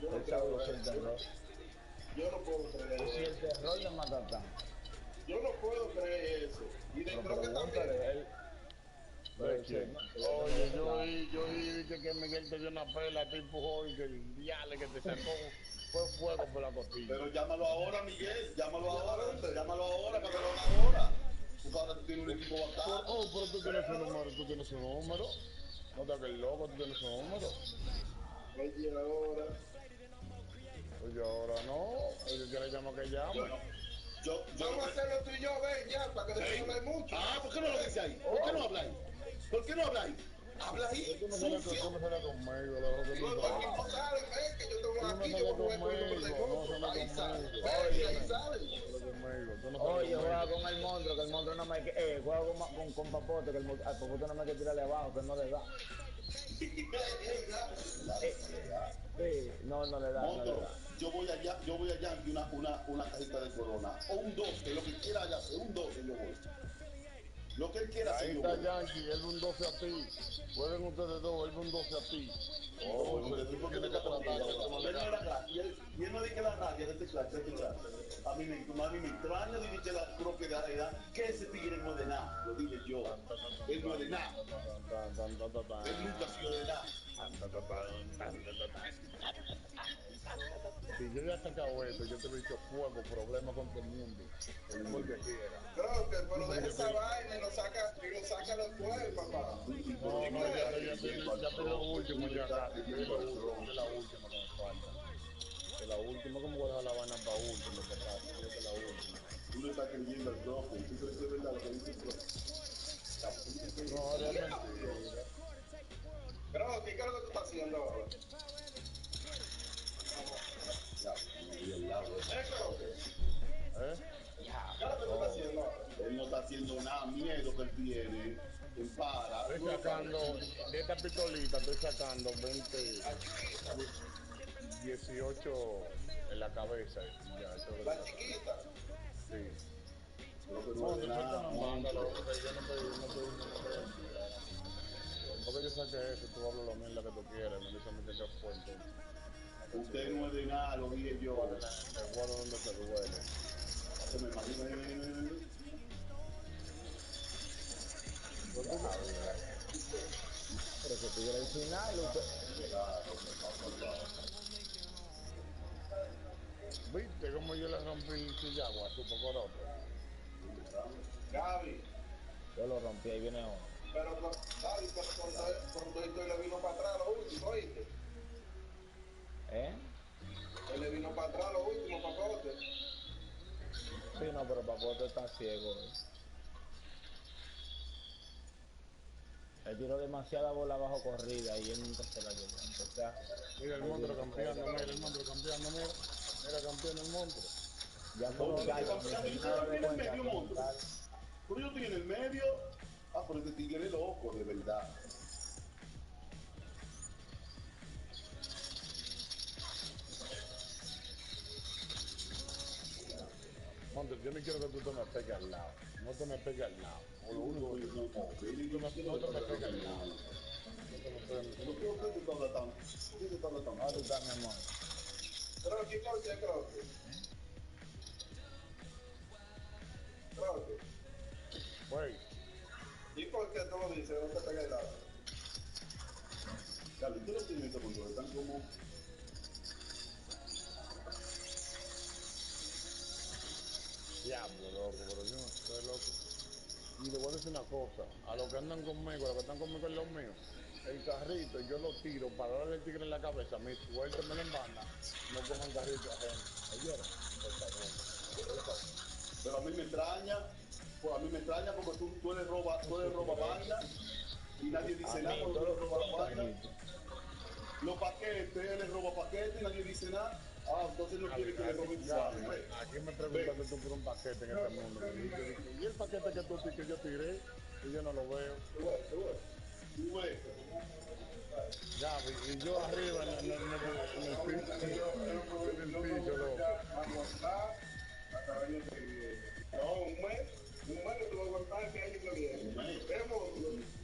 Yo no Él creo sabe eso. el terror. Yo no puedo creer Si el eso. terror de Matatán. Yo no puedo creer eso. Y de Pero creo que también. pregúntale, él. ¿De quién? Oye, yo oí que Miguel te dio una pela, te empujó y que el diale que te sacó fue fuego por la costilla. Pero llámalo ahora, Miguel. Llámalo ahora, que te lo haga ahora. Tú ahora tú tienes un equipo bacán. Oh, pero tú tienes su número, No te hagas loco, tú tienes su número. Oye, ahora no. Oye, que le llama que llame. Vamos a hacerlo tú y yo, ven, ya, para que después no hable mucho. Ah, ¿por qué no lo dice ahí? ¿Por qué no habla ahí? ¿Por qué no habla ahí? Habla ahí, Tú no sales sucio. conmigo, lo que tú Los equipos salen, ven, que yo tengo no aquí, sales yo voy a jugar conmigo, con el no grupo. sales Ahí salen, conmigo. ven, y ahí salen. Oye, juega con el monstruo, que el monstruo no me que juega con Papote, que al Papote no me hay que tirarle abajo, que no le da. No le da, no le da. Yo voy allá y una cajita de corona. O un 12, lo que quiera allá hacer, un 12 yo voy. Lo que él quiera hacer. Ahí está Yankee, él un 12 a ti. Jueguen ustedes dos, él un 12 a ti. Oh, porque tú tienes que tratar de y él no dice la rabia de este clase, A mí me extraña dirigir la propiedad que ese tigre no es de nada, lo dije yo. Él no es de nada. Él nunca ha sido de nada. Si yo ya he sacado esto, yo te he dicho fuego, problemas con todo el mundo. El que quiera. Creo que, pero deja esa vaina y lo saca después, papá. No, ya te lo último, ya casi. Es la última que me falta. Es la última, como voy a dejar la vaina para último, papá. Es la última. Tú no estás creyendo al profe, tú crees que es verdad lo que dice el profe. No, es mentira. Pero, ¿qué es lo que tú estás haciendo ahora? Él no está haciendo nada, miedo que él tiene. Él para. Estoy sacando, de esta pistolita, estoy sacando 18 en la cabeza. Ya, eso es la chiquita. Sí. No, te falta una banda, loco, que yo no estoy porque yo saqué eso, tú hablas lo mismo que tú quieres, me dice a mí que yo fue entonces. Usted no es de nada, lo dije yo. Te guardo donde te duele. Se me imagina. Pero que tuviera el final, ¿Viste cómo yo le rompí el chillagua a tu poporote? Gaby, yo lo rompí, ahí viene uno. pero Gaby, cuando esto le vino para atrás lo último, ¿oíste? Él le vino para atrás lo último, papote. Sí, no, pero Papote está ciego. Él tiró demasiada bola bajo corrida y él nunca se la llevó. Entonces, Mira el monstruo campeando, mira el monstruo campeando, mira campeón el monstruo. ya como Tiene el medio monstruo. Pero yo estoy en el medio. Ah, pero este tigre es loco, de verdad. Monte, yo no quiero que tú te me pegues al lado. No te me pegues al lado. O lo único que no te me pegues al lado. No creo que tú te tan. ¿dónde está mi amor? Creo que. Güey. ¿Y por qué tú lo dices? No te pegues al lado. Claro, tú no tienes ese control, están como. Diablo, loco, pero yo no sé, loco. Y le voy a decir una cosa, a los que andan conmigo, a los que están conmigo en los míos, el carrito yo lo tiro para darle el tigre en la cabeza, mi suerte me la embanda, no cojan carrito ajeno. ¿Oyeron? Por favor. Pero a mí me extraña, porque tú eres roba vaina y nadie dice nada porque tú eres roba vaina. Los paquetes, él les roba paquetes y nadie dice nada. Ah, entonces no quiere que le roben su vaina. Aquí me preguntaste tú por un paquete en este mundo. Y el paquete que yo tiré, y yo no lo veo. Tú ves. Ya, y yo arriba en el piso, loco. No, un mes que tú vas a aguantar que año que viene. Un mes.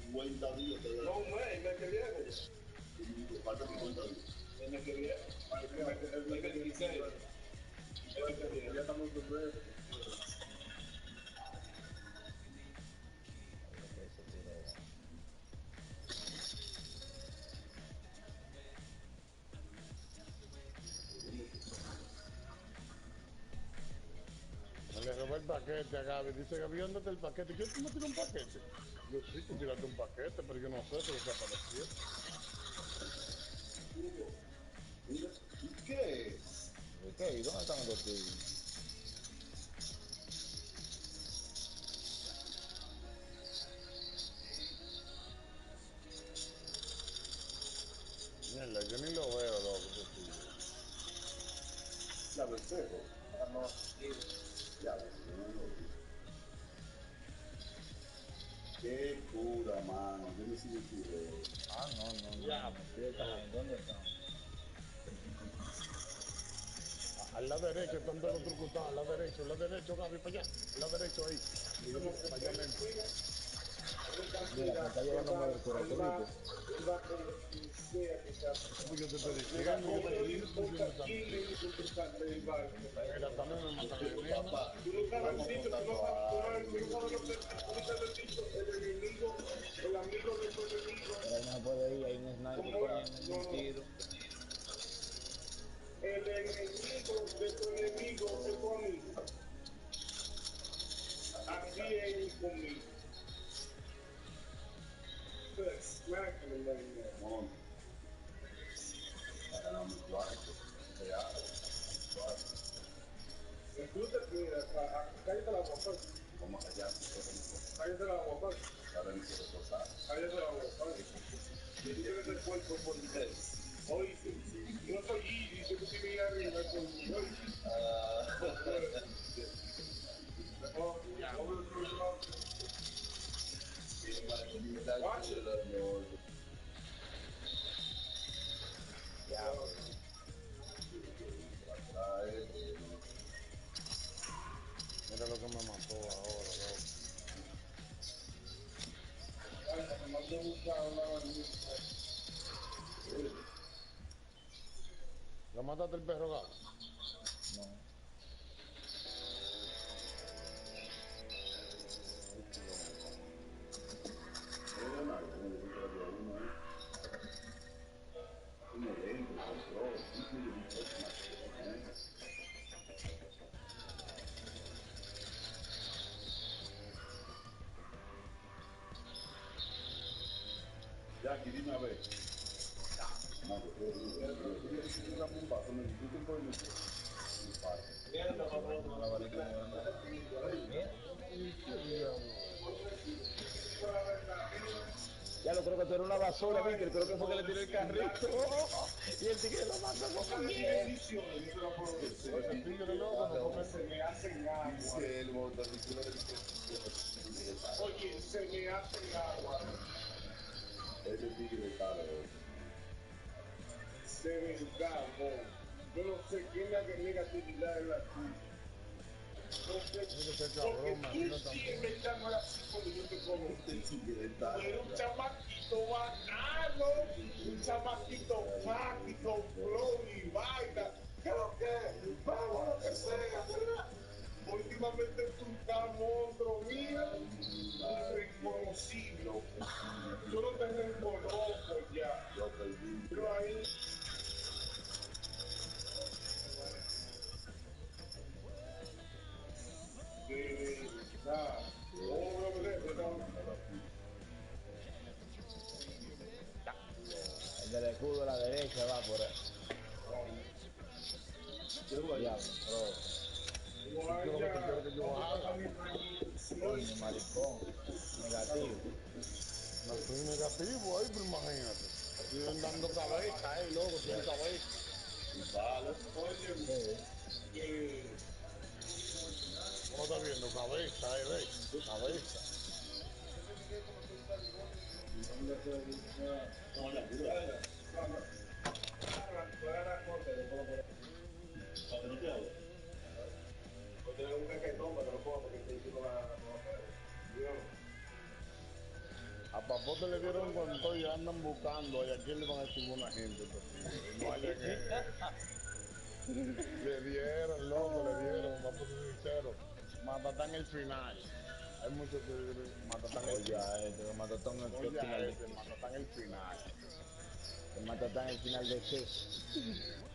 50 días. No, un mes, el mes que viene. Falta 50 días. El mes que viene. El mes que 16. El mes que viene. Ya estamos en febrero. Me le robé el paquete a Gaby. Dice, Gaby, ¿dónde está el paquete? ¿Yo tú me tiré un paquete? Yo sí, tú tiraste un paquete, pero yo no sé si desapareció. ¿Y qué es? ¿Y dónde están los tigres? Mierda, yo ni lo veo, loco, ese tigre. Ya lo espejo. Ya lo qué cura, mano. Yo no soy un tigre. No. Ya, ¿Dónde están? al lado derecho están todos los trucutados, al lado derecho, Gaby, para allá, al lado derecho ahí. Y yo para allá mismo. Mira, me está llevando muy el cura, Pues yo te estoy diciendo, mira, también me matan el mismo. Pero ahí no se puede ir, hay un sniper poniendo un tiro. El enemigo de tu enemigo es tu amigo. Así es conmigo. Smack him like that. Mom. Tú te cuidas, cállate la boca. Vamos allá. Cállate la boca. Cállate la boca. Yo tienes el cuerpo por 10. Hoy sí. No soy Gigi, yo te voy a arriba con hoy. Watch it. Mira lo que me mató ahora, ¿Lo mataste el perro gato? No. Jackie, dime a ver. Ya lo creo que tú eres una basura, Víctor. Creo que fue que le tiró el carrito. Y el tigre lo mató con bien. Ese tigre loco, no come. Se me hacen agua. Dice el motorista. Oye, se me hacen agua. Ese tigre está de verdad, no. Yo no sé quién la que negatividad en la tuya. No sé, porque tú siempre estás mal así como yo te conozco. Tú eres un chamaquito bacano, un chamaquito práctico, flow y vaina. ¿Qué lo que? Vamos, lo que sea, ¿verdad? Últimamente tú estás monstruo, mira, irreconocible. Yo no te reconozco ya. Pero ahí. El del escudo a la derecha va por ahí. Coño, maricón. Negativo. No soy negativo ahí, pero imagínate. Siguen dando cabeza, loco, tiene cabeza. Vale, oye, ¿Cómo está viendo? Cabeza, ve. Cabeza. A Papote le dieron con todo y andan buscando. ¿Y a quién le van a decir buena gente? No haya que. Le dieron, loco, le dieron. Vamos a ser sinceros. Matatán el final. Hay muchos que Matatán el final. Matatán el Oye, final. Matatán el final. Matatán el final de qué?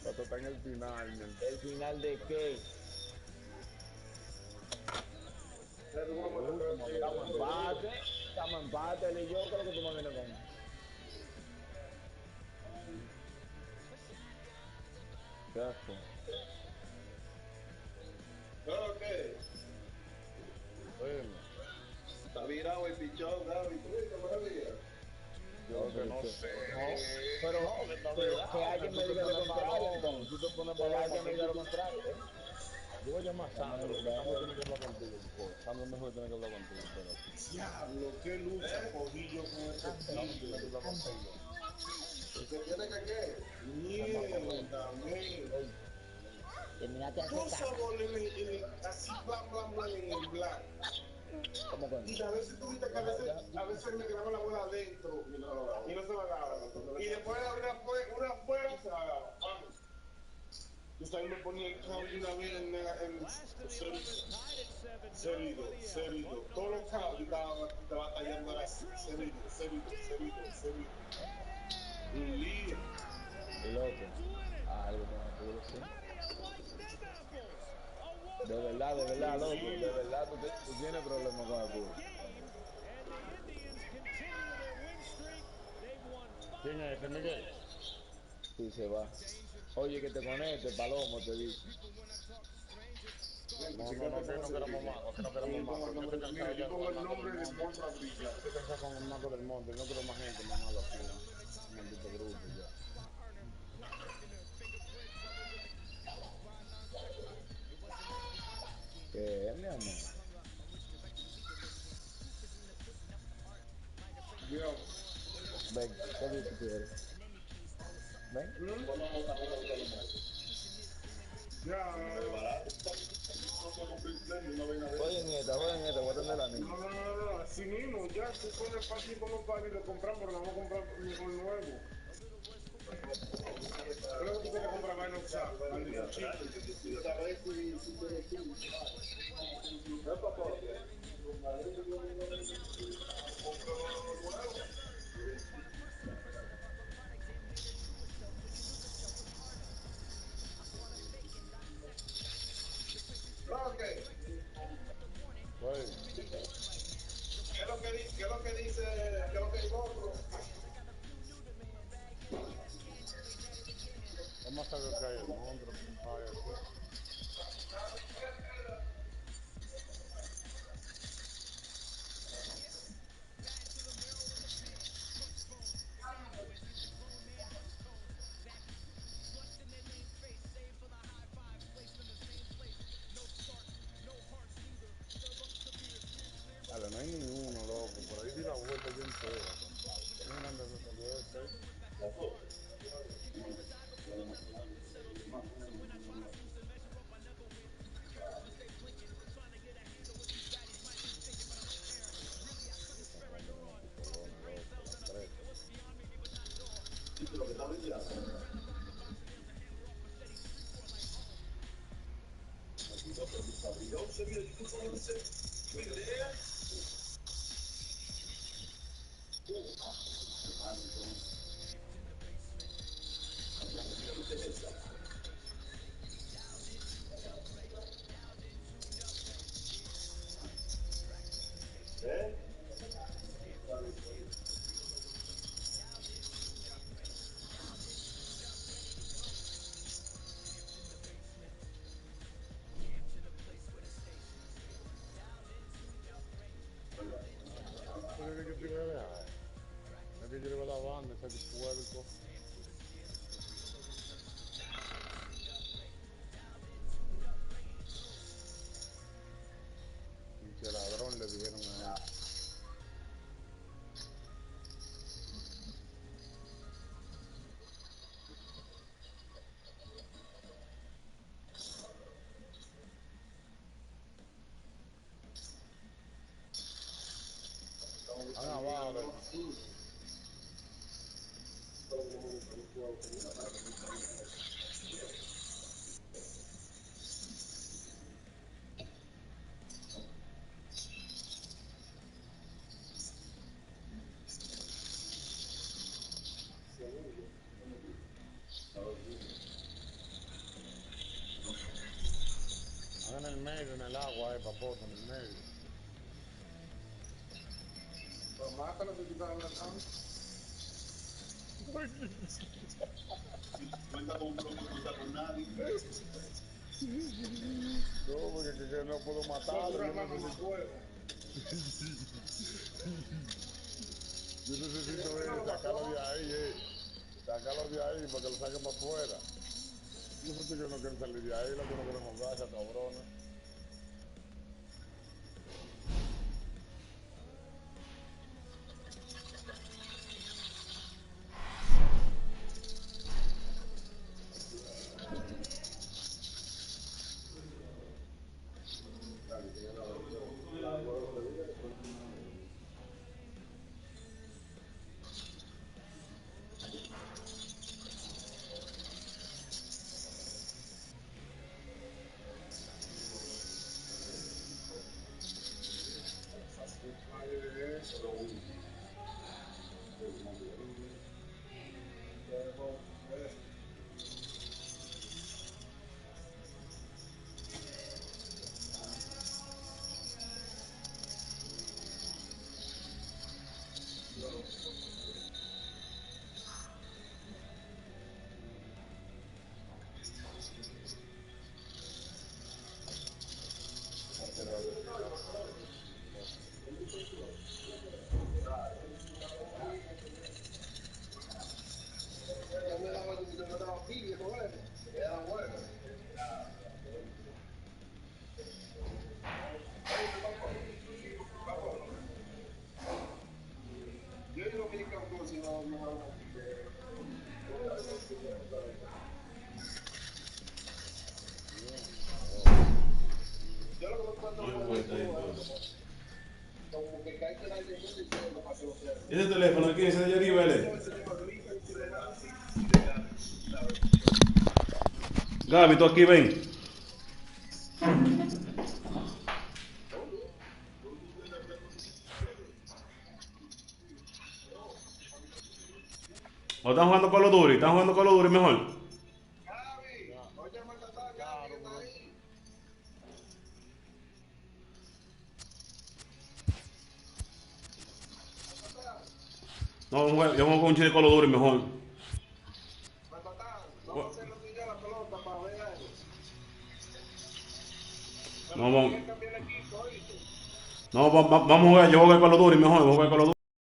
Matatán el final. ¿El final de qué? Estamos en empate, él y yo creo que tú me vienes con. ¿Qué haces? ¿pero qué? Bueno, Está virado el pichón, Gaby. ¿Tú maravilla? yo que no sé. Pero que alguien me diga lo contrario, entonces. Tú te pones Que para alguien me diga lo contrario, ¿eh? Yo voy a llamar a Sandro, porque Sandro tiene que hablar contigo. Sandro mejor tiene que hablar contigo. Diablo, qué lucha cogí yo con ese Sandro tiene que hablar contigo. ¿Se tiene que qué? Mierda, men. Terminaste de Dos hacer sabores así, blan, blan, blan, en el blanco. ¿Cómo que? Y a veces tú viste que a veces me quedaba la bola adentro y no se la daba. Y después una afuera se la daba. Vamos. Tú sabes, me ponía el cambio una vez en serido. Todos los cambios estaba batallando era serido. Un lío. Loco. Algo que me decir. De verdad, loco. De verdad, tú tienes problemas con el culo. ¿Quién es ese, Miguel? Sí, se va. Oye, que te conectes, Palomo, te dice. No queremos más. Yo pongo el nombre del monstruo a brillar. Estoy cansado con el maco del monte, no quiero más gente, más malo aquí. Un maldito grupo ya. ¿Qué es, mi amor? Ven, ¿qué dices tú quieres? Ven. Ya. Jueguen esta, voy a atender a la niña. No, Así mismo, ya tú pones fácil con los padres y lo compramos, pero vamos a comprar mejor nuevo. Creo que tú quieres comprar vaina usada, maldito chico. ¿Qué es lo que dice? ¿Qué es lo que dice otro? Vamos a saber que hay el monstruo, compadre. Dale, no hay ninguno, loco. Por ahí di la vuelta yo entera. No me mandan a salir de ¿Qué te iba a dejar? Es que yo le voy a la banda, ese puerco. Pinche ladrón le dijeron a él. Van abajo. Van en el medio, en el agua, papoto, en el medio. Pues mátalo que tú estás hablando. Cuenta con un loco, no cuenta con nadie. No, porque que no puedo matarlo. Yo necesito sacarlo de ahí, sacarlo de ahí para que lo saquen para afuera. Nosotros que no quieren salir de ahí, lo que no queremos jugar, esa cabrona. Ese teléfono aquí, ese de allá arriba, Gaby, tú aquí ven. ¿O están jugando Call of Duty? ¿Están jugando Call of Duty mejor? No, yo juego con un chile de Call of Duty mejor. No, vamos a jugar, yo juego con Call of Duty mejor, yo juego con Call of Duty.